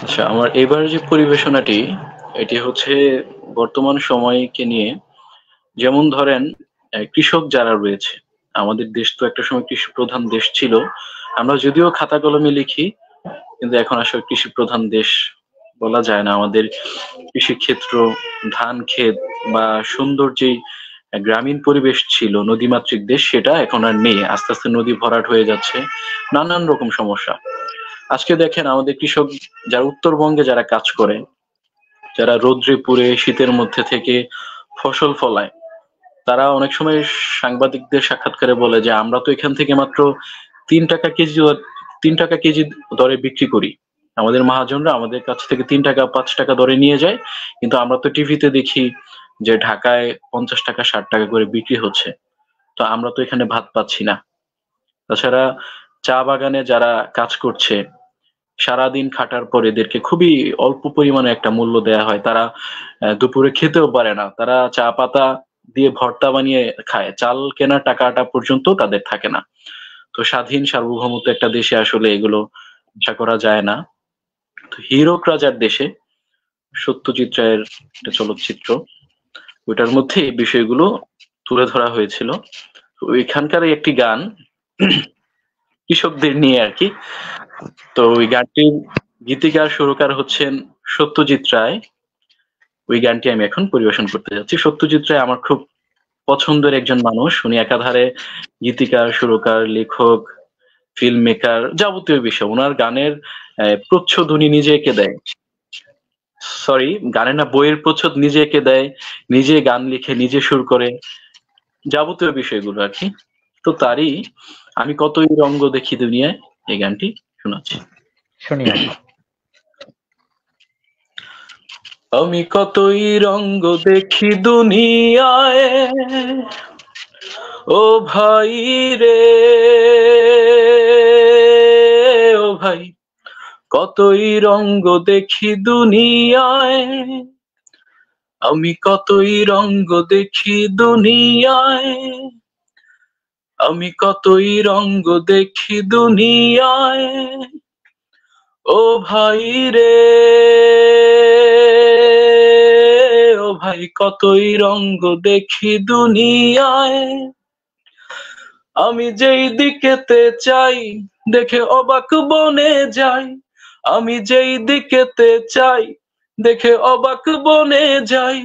আচ্ছা, আমার এবার যে পরিবেশনাটি, এটি হচ্ছে বর্তমান সময়কে নিয়ে। যেমন ধরেন, কৃষক যারা রয়েছে, আমাদের দেশ তো একটা সময় কৃষি প্রধান দেশ ছিল। আমরা যদিও খাতা কলমে লিখি, কিন্তু এখন আসলে কৃষি প্রধান দেশ বলা যায় না। আমাদের কৃষি ক্ষেত্র, ধান ক্ষেত বা সুন্দর যেই গ্রামীণ পরিবেশ ছিল, নদীমাতৃক দেশ, সেটা এখন আর নেই। আস্তে আস্তে নদী ভরাট হয়ে যাচ্ছে, নানান রকম সমস্যা। আজকে দেখেন আমাদের কৃষক যারা উত্তরবঙ্গে যারা কাজ করে, যারা রৌদ্রে পুড়ে শীতের মধ্যে থেকে ফসল ফলায়, তারা অনেক সময় সাংবাদিকদের সাক্ষাৎকারে বলে যে আমরা তো এখান থেকে মাত্র 3 টাকা কেজি দরে বিক্রি করি। আমাদের মহাজনরা আমাদের কাছ থেকে 3 টাকা 5 টাকা দরে নিয়ে যায়, কিন্তু আমরা তো টিভিতে দেখি যে ঢাকায় 50 টাকা 60 টাকা করে বিক্রি হচ্ছে। তো আমরা তো এখানে ভাত পাচ্ছি না। তাছাড়া চা বাগানে যারা কাজ করছে, সারাদিন খাটার পর এদেরকে খুবই অল্প পরিমাণে একটা মূল্য দেয়া হয়। তারা দুপুরে খেতেও পারে না, তারা চা পাতা দিয়ে ভর্তা বানিয়ে খায়, চাল কেনার টাকাটা পর্যন্ত তাদের থাকে না। তো স্বাধীন সার্বভৌমত্ব একটা দেশে আসলে এগুলো আশা করা যায় না। তো হীরক রাজার দেশে, সত্যজিৎ রায়ের একটা চলচ্চিত্র, ওইটার মধ্যে এই বিষয়গুলো তুলে ধরা হয়েছিল। তো ওইখানকার একটি গান, কৃষকদের নিয়ে আর কি। তো ওই গানটির গীতিকার সুরকার হচ্ছেন সত্যজিৎ রায়। ওই গানটি আমি এখন পরিবেশন করতে যাচ্ছি। সত্যজিৎ রায় আমার খুব পছন্দের একজন মানুষ। উনি একাধারে গীতিকার, সুরকার, লেখক, ফিল্ম মেকার, যাবতীয় বিষয়। ওনার গানের প্রচ্ছদ উনি নিজে এঁকে দেয়। সরি, গানের না, বইয়ের প্রচ্ছদ নিজে এঁকে দেয়, নিজে গান লিখে, নিজে সুর করে, যাবতীয় বিষয়গুলো আর কি। তো তারই আমি কতই রঙ্গ দেখি দুনিয়ায়, এই গানটি শোনাচ্ছি। শুনি আমরা। আমি কতই রঙ্গ দেখি দুনিয়ায়, ও ভাই রে, ও ভাই, কতই রঙ্গ দেখি দুনিয়ায়, আমি কতই রঙ্গ দেখি দুনিয়ায়, আমি কতই রঙ্গ দেখি দুনিয়ায়, ও ভাই রে, ও ভাই, কতই রঙ্গ দেখি দুনিয়ায়, আমি যেই দিকেতে চাই দেখে অবাক বনে যাই, আমি যেই দিকেতে চাই দেখে অবাক বনে যাই,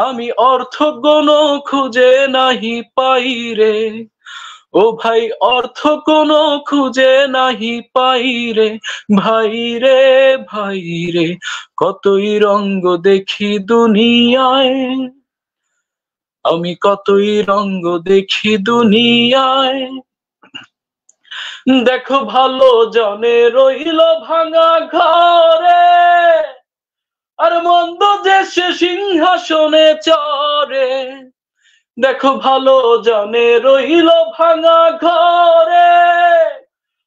আমি অর্থ কোনো খুঁজে নাহি পাই রে, ও ভাই, অর্থ কোনো খুঁজে নাহি পাই রে, ভাই রে, ভাই রে, কতই রঙ্গ দেখি দুনিয়ায়, আমি কতই রঙ্গ দেখি দুনিয়ায়, দেখো ভালো জনে রইল ভাঙা ঘরে, আর মন্দ যে সে সিংহাসনে চড়ে, দেখো ভালো জনে রইল ভাঙা ঘরে,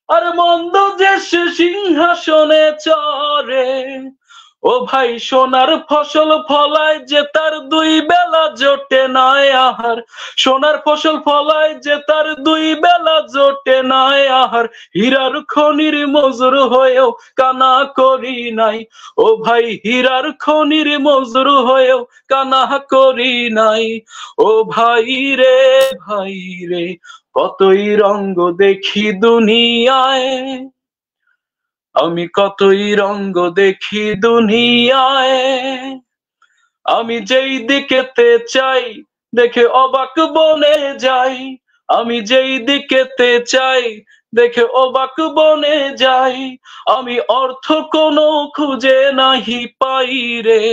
আর মন্দ যে সে সিংহাসনে চড়ে, ও ভাই, সোনার ফসল ফলায় যে তার দুই বেলা জোটে নাই আহার, সোনার ফসল ফলায় যে তার দুই বেলা জোটে নাই আহার, হীরার খনির মজুর হয়েও কানা করি নাই, ও ভাই, হীরার খনির মজুর হয়েও কানা করি নাই, ও ভাই রে, ভাই রে, কতই রঙ্গ দেখি দুনিয়ায়, আমি কতই রঙ্গ দেখি দুনিয়ায়, আমি যেই দিকেতে চাই দেখে অবাক বনে যাই, আমি যেই দিকেতে চাই দেখে অবাক বনে যাই, আমি অর্থ কোনো খুঁজে নাহি পাই রে,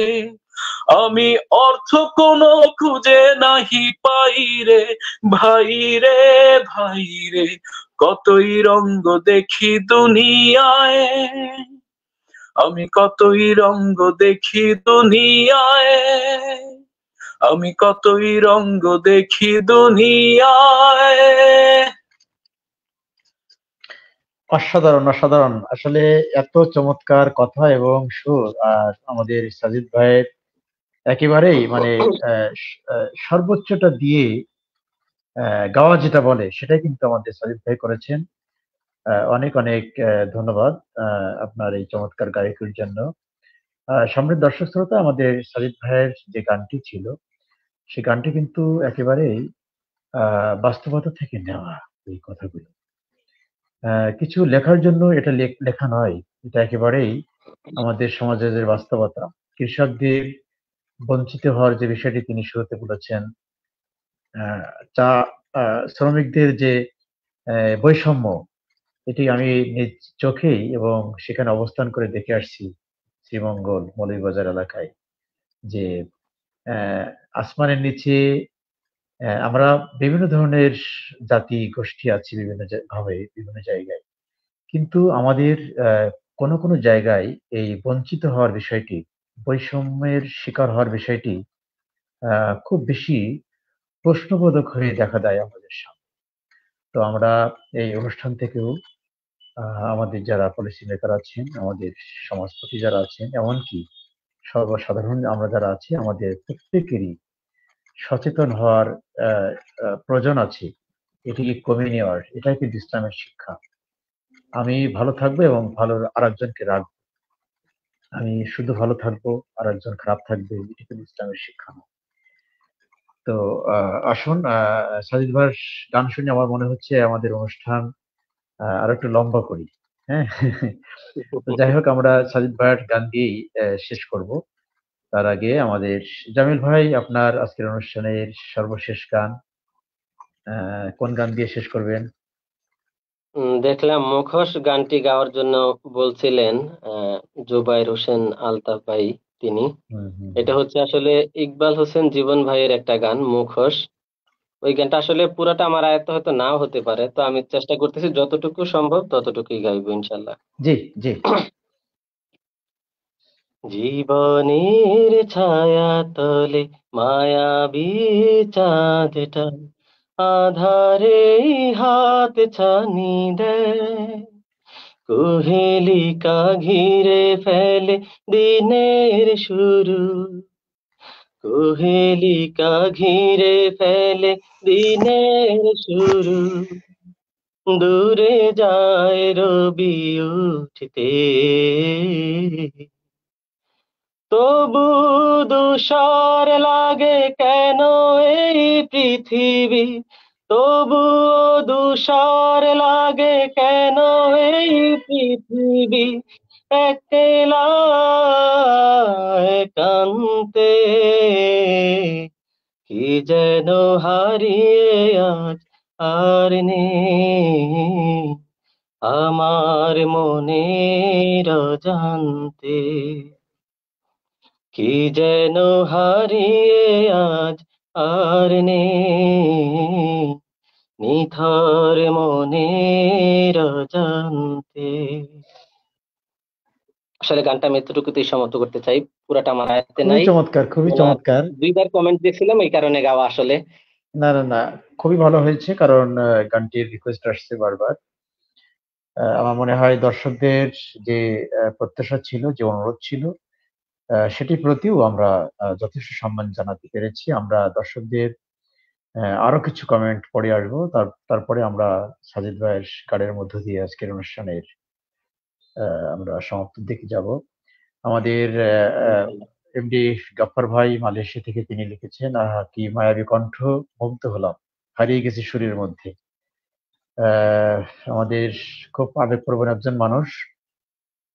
আমি অর্থ কোনো খুঁজে নাহি পাই রে, ভাই রে, ভাই রে, কতই রঙ্গ দেখি দুনিয়ায়, আমি কতই রঙ্গ দেখি দুনিয়ায়, আমি কতই রঙ্গ দেখি দুনিয়ায়। অসাধারণ, অসাধারণ। আসলে এত চমৎকার কথা এবং সুর, আর আমাদের সাজিদ ভাইয়ের একেবারেই মানে সর্বোচ্চটা দিয়ে গাওয়া যেটা বলে সেটাই কিন্তু আমাদের সাজিদ ভাই করেছেন। অনেক অনেক ধন্যবাদ আপনার এই চমৎকার গায়কের জন্য। সম্মানিত দর্শক শ্রোতা, আমাদের সাজিদ ভাইয়ের যে গানটি ছিল সে গানটি কিন্তু একেবারেই বাস্তবতা থেকে নেওয়া এই কথাগুলো। কিছু লেখার জন্য এটা লেখা নয়, এটা একেবারেই আমাদের সমাজের যে বাস্তবতা। কৃষকদের বঞ্চিত হওয়ার যে বিষয়টি তিনি শুরুতে বলেছেন, আহ, চা শ্রমিকদের যে বৈষম্য, এটি আমি নিজ চোখেই এবং সেখানে অবস্থান করে দেখে আসছি শ্রীমঙ্গল মৌলভীবাজার এলাকায়, যে আহ, আসমানের নিচে আমরা বিভিন্ন ধরনের জাতি গোষ্ঠী আছি বিভিন্ন ভাবে বিভিন্ন জায়গায়, কিন্তু আমাদের কোনো কোনো জায়গায় এই বঞ্চিত হওয়ার বিষয়টি, বৈষম্যের শিকার হওয়ার বিষয়টি খুব বেশি প্রশ্নবোধক হয়ে দেখা দেয় আমাদের সামনে। তো আমরা এই অনুষ্ঠান থেকেও আমাদের যারা পলিসি মেকার আছেন, আমাদের সমাজপতি যারা আছেন, এমনকি সর্বসাধারণ আমরা যারা আছি, আমাদের প্রত্যেকেরই সচেতন হওয়ার প্রয়োজন আছে। এটিকে কমিয়ে নেওয়ার, এটাই কিন্তু ইসলামের শিক্ষা। আমি ভালো থাকবো এবং ভালো আরেকজনকে রাখবো, আমি শুধু ভালো থাকবো আর একজন খারাপ থাকবে, এটি কিন্তু ইসলামের শিক্ষা না। তো আসুন, সাজিদ ভাইয়ের গান শুনে আমার মনে হচ্ছে আমাদের অনুষ্ঠান আরো একটু লম্বা করি। হ্যাঁ? তো যাই হোক আমরা সাজিদ ভাইয়ের গান দিয়েই শেষ করব। তার আগে আমাদের জামিল ভাই আপনার আজকের অনুষ্ঠানের সর্বশেষ গান কোন গান দিয়ে শেষ করবেন? দেখলাম মুখোশ গানটি গাওয়ার জন্য বলছিলেন জুবাইর হোসেন আলতাফ ভাই, তিনি। হুম, হুম, এটা হুম। হচ্ছে আসলে ইকবাল হোসেন জীবন ভাইয়ের একটা গান, মুখোশ। ওই গানটা আসলে পুরাটা আমার আয়ত্ত হয়তো নাও হতে পারে, তো আমি চেষ্টা করতেছি যতটুকু সম্ভব ততটুকুই গাইবো ইনশাল্লাহ। জি, জি। জীবনের ছায়া তলে মায়াবী চাঁদটা আধারে হাত ছানি দেয়, কুহেলিকা ঘিরে ফেলে দিনের শুরু, কুহেলিকা ঘিরে ফেলে দিনের শুরু, দূরে যায় রবি উঠতে, তবু দুষার লাগে কেন এই পৃথিবী, তবু দুষার লাগে কেন এই পৃথিবী, একলা একান্তে কি যেন হারিয়ে আজ আর নেই আমার মনের অজান্তে, কি যেন হারিয়ে আজ আর নেই নিথর মনের অজান্তে। আসলে গানটা আমি এতটুকুতেই সমাপ্ত করতে চাই, পুরাটা আমার আয়ত্তে খুবই নাই। চমৎকার, খুবই ওনার চমৎকার। 2 বার কমেন্ট দেখছিলাম, এই কারণে গাওয়া আসলে। না, না, না। খুবই ভালো হয়েছে কারণ গানটির রিকোয়েস্ট আসছে বারবার। আমার মনে হয় দর্শকদের যে প্রত্যাশা ছিল, যে অনুরোধ ছিল, সেটির প্রতিও আমরা যথেষ্ট সম্মান জানাতে পেরেছি। আমরা দর্শকদের আরো কিছু কমেন্ট পড়ে আসবো। তারপরে আমরা সাজিদ ভাইয়ের গানের মধ্য দিয়ে আজকের অনুষ্ঠানের আমরা সমাপ্তির দিকে যাব। আমাদের এমডি গাফফার ভাই মালয়েশিয়া থেকে তিনি লিখেছেন, আহা কি মায়াবী কণ্ঠ, মুগ্ধ হলাম, হারিয়ে গেছি সুরের মধ্যে। আহ, আমাদের খুব আবেগপ্রবণ একজন মানুষ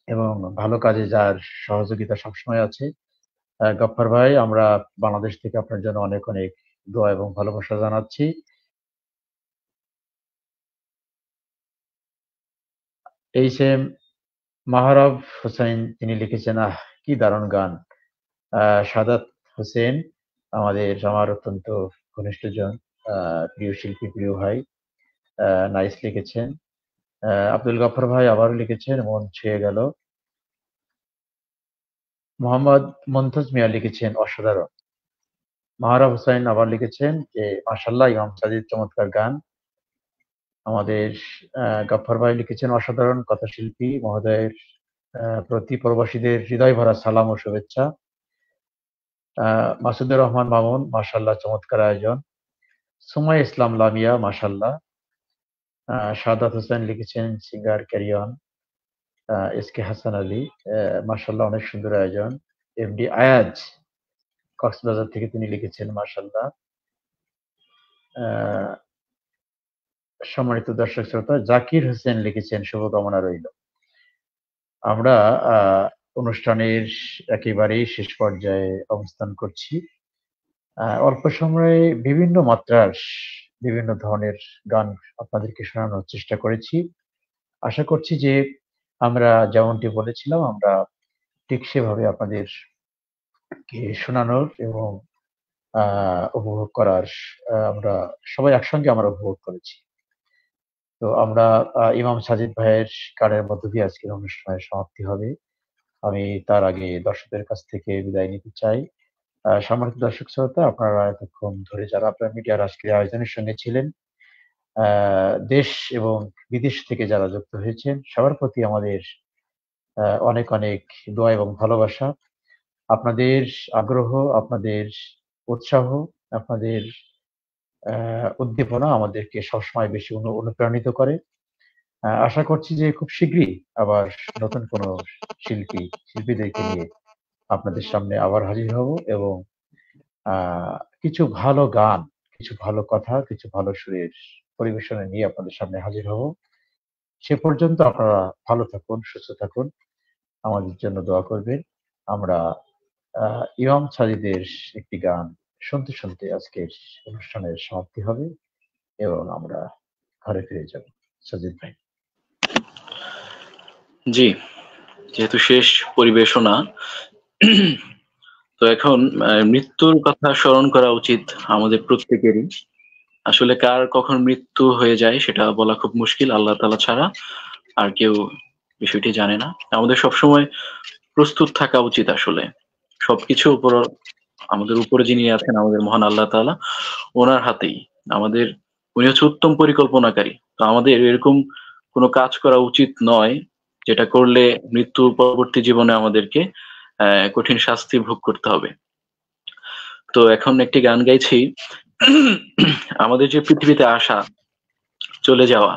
এবং ভালো কাজে যার সহযোগিতা সবসময় আছে। গফফার ভাই, আমরা বাংলাদেশ থেকে আপনার জন্য অনেক অনেক দোয়া এবং ভালোবাসা জানাচ্ছি। এই সেম মাহরাব হোসেন তিনি লিখেছেন, আহ কি দারুণ গান। সাদাত হোসেন আমার অত্যন্ত ঘনিষ্ঠজন, প্রিয় শিল্পী, প্রিয় ভাই, নাইস লিখেছেন। আব্দুল গফর ভাই আবারও লিখেছেন, মন ছুঁয়ে গেল। মোহাম্মদ মমতাজ মিয়া লিখেছেন, অসাধারণ। মাহরাব হোসেন আবার লিখেছেন যে মাশাল্লাহ ইমাম সাদির চমৎকার গান। আমাদের গফর ভাই লিখেছেন, অসাধারণ কথাশিল্পী মহোদয়ের প্রতি প্রবাসীদের হৃদয় ভরা সালাম ও শুভেচ্ছা। মাসুদুর রহমান মামুন, মাশাল্লাহ চমৎকার আয়োজন। সুমাই ইসলাম লামিয়া, মাশাল্লাহ। সাদাত হোসেন লিখেছেন, singer carry on. S K Hasan Ali, মাশাল্লাহ অনেক সুন্দর আয়োজন। এমডি আয়াজ কক্সবাজার থেকে তিনি লিখেছেন, মাশাল্লাহ। আহ, সম্মানিত দর্শক শ্রোতা জাকির হোসেন লিখেছেন, শুভকামনা রইল। আমরা অনুষ্ঠানের একেবারেই শেষ পর্যায়ে অবস্থান করছি। অল্প সময়ে বিভিন্ন মাত্রার বিভিন্ন ধরনের গান আপনাদেরকে শোনানোর চেষ্টা করেছি। আশা করছি যে আমরা যেমনটি বলেছিলাম আমরা ঠিক সেভাবে আপনাদেরকে শোনানোর এবং উপভোগ করার আমরা সবাই একসঙ্গে আমরা উপভোগ করেছি। তো আমরা ইমাম সাজিদ ভাইয়ের গানের মধ্য দিয়ে আজকের অনুষ্ঠানের সমাপ্তি হবে। আমি তার আগে দর্শকদের কাছ থেকে বিদায় নিতে চাই। সম্মানিত দর্শক শ্রোতা, আপনারা এতক্ষণ ধরে যারা আপনার মিডিয়ার আজকের আয়োজনের সঙ্গে ছিলেন, দেশ এবং বিদেশ থেকে যারা যুক্ত হয়েছেন, সবার প্রতি আমাদের অনেক অনেক দোয়া এবং ভালোবাসা। আপনাদের আগ্রহ, আপনাদের উৎসাহ, আপনাদের উদ্দীপনা আমাদেরকে সবসময় বেশি অনুপ্রাণিত করে। আশা করছি যে খুব শীঘ্রই আবার নতুন কোনো শিল্পীদেরকে নিয়ে আপনাদের সামনে আবার হাজির হব এবং কিছু ভালো গান, কিছু ভালো কথা, কিছু ভালো সুরের পরিবেশনা নিয়ে আপনাদের সামনে হাজির হব। সে পর্যন্ত আপনারা ভালো থাকুন, সুস্থ থাকুন, আমাদের জন্য দোয়া করবেন। আমরা ইমাম সাজিদের একটি গান শুনতে শুনতে আজকের অনুষ্ঠানের সমাপ্তি হবে এবং আমরা ঘরে ফিরে যাব। সাজিদ ভাই। জি, যেহেতু শেষ পরিবেশনা, তো এখন মৃত্যুর কথা স্মরণ করা উচিত আমাদের প্রত্যেকেরই। আসলে কার কখন মৃত্যু হয়ে যায় সেটা বলা খুব মুশকিল, আল্লাহ তাআলা ছাড়া আর কেউ বিষয়টি জানে না। আমাদের সবসময় প্রস্তুত থাকা উচিত। আসলে সবকিছু আমাদের উপরে যিনি আছেন, আমাদের মহান আল্লাহ তাআলা, ওনার হাতেই আমাদের। উনি হচ্ছে উত্তম পরিকল্পনাকারী। তো আমাদের এরকম কোনো কাজ করা উচিত নয় যেটা করলে মৃত্যু পরবর্তী জীবনে আমাদেরকে কঠিন শাস্তি ভোগ করতে হবে। তো এখন একটি গান গাইছি। আমাদের যে পৃথিবীতে আসা, চলে যাওয়া,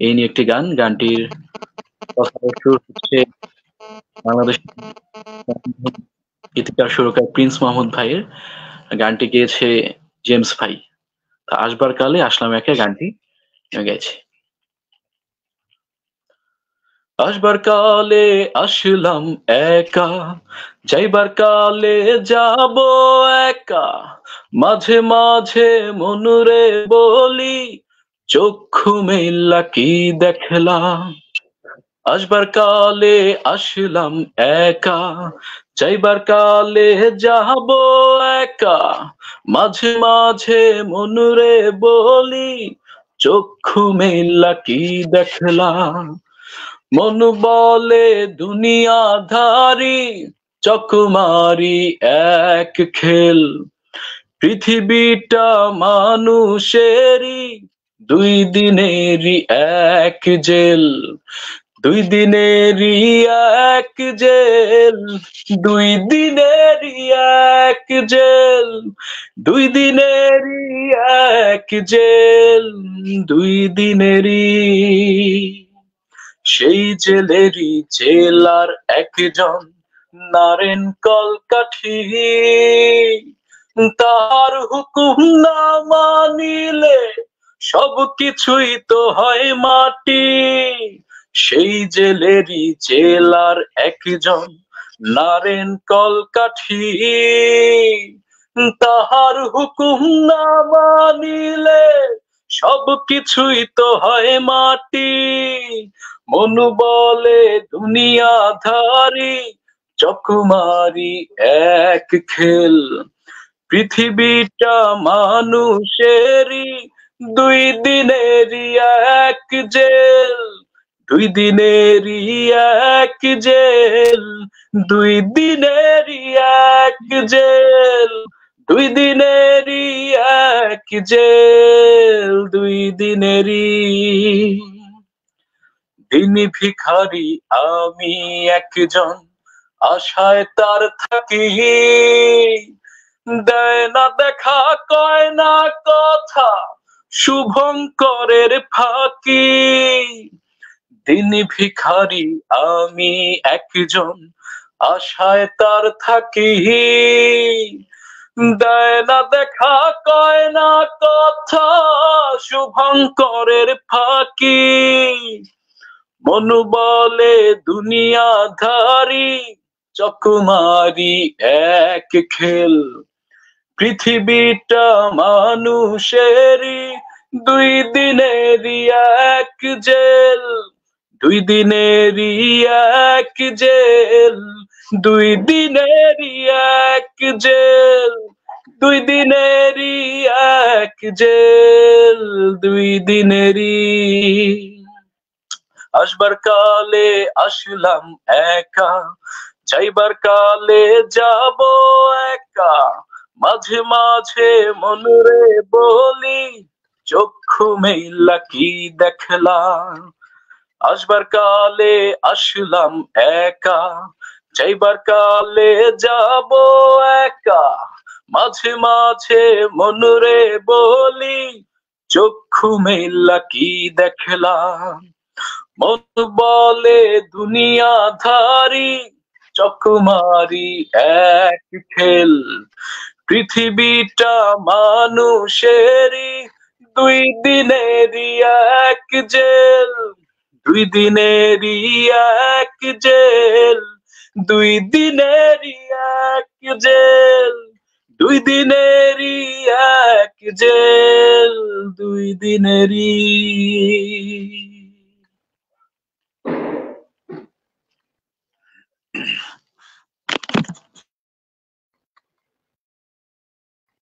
এই নিয়ে একটি গান। গানটির কথা সুর হচ্ছে বাংলাদেশ গীতিকার সুরকার প্রিন্স মাহমুদ ভাইয়ের। গানটি গেয়েছে জেমস ভাই। তা আসবার কালে আসলাম একা গানটি আমি গাইছি। আসবার কালে আসলাম একা, যাইবার কালে যাব একা, মাঝে মাঝে মনুরে বলি, চক্ষু মেলা কি দেখলাম। আসবার কালে আসলাম একা, যাইবার কালে যাব একা, মাঝে মাঝে মনুরে বলি, চক্ষু মেলা কি দেখলাম। মন বলে দুনিয়াধারী, চকমারি এক খেল, পৃথিবীটা মানুষেরই, দুই দিনেরই এক জেল, দুই দিনেরই এক জেল, দুই দিনেরই এক জেল, দুই দিনেরই এক জেল, দুই দিনেরই। সেই জেলেরই জেলার একজন নারেন কলকাঠি, তার হুকুম না মানিলে সব কিছুই তো হয় মাটি। সেই জেলেরই জেলার একজন নারেন কলকাঠি, তাহার হুকুম না মানিলে সব কিছুই তো হয় মাটি। মনু বলে দুনিয়াধারী, চকমারি এক খেল, পৃথিবীটা মানুষেরই, দুই দিনেরই এক জেল, দুই দিনেরই এক জেল, দুই দিনেরই এক জেল, দুই দিনেরই এক জেল, দুই দিনেরই। দিন ভিখারি আমি একজন, আশায় তার থাকি, দেয় না দেখা কয় না কথা, শুভঙ্করের ফাঁকি। দিন ভিখারি আমি একজন, আশায় তার থাকি, দেয় না দেখা কয় না কথা, শুভঙ্করের ফাঁকি। মনু বলে দুনিয়াধারী, চকমারি এক খেল, পৃথিবীটা মানুষেরই, দুই দিনেরই এক জেল, দুই দিনেরই এক জেল, দুই দিনেরই এক জেল, দুই দিনেরই এক জেল, দুই দিনেরই। আসবার কালে আসলাম একা, যাইবার কালে যাব একা, মাঝে মাঝে মনুরে বলি, চক্ষু মেলা কি দেখলাম। আসবার কালে আসলাম একা, যাইবার কালে যাব একা, মাঝে মাঝে মনুরে বলি, চক্ষু মেলা কি দেখলাম। মন বলে দুনিয়াধারী, চকমারি এক খেল, পৃথিবীটা মানুষেরই, দুই দিনেরই এক জেল, দুই দিনেরই এক জেল, দুই দিনেরই এক জেল, দুই দিনেরই এক জেল, দুই দিনেরই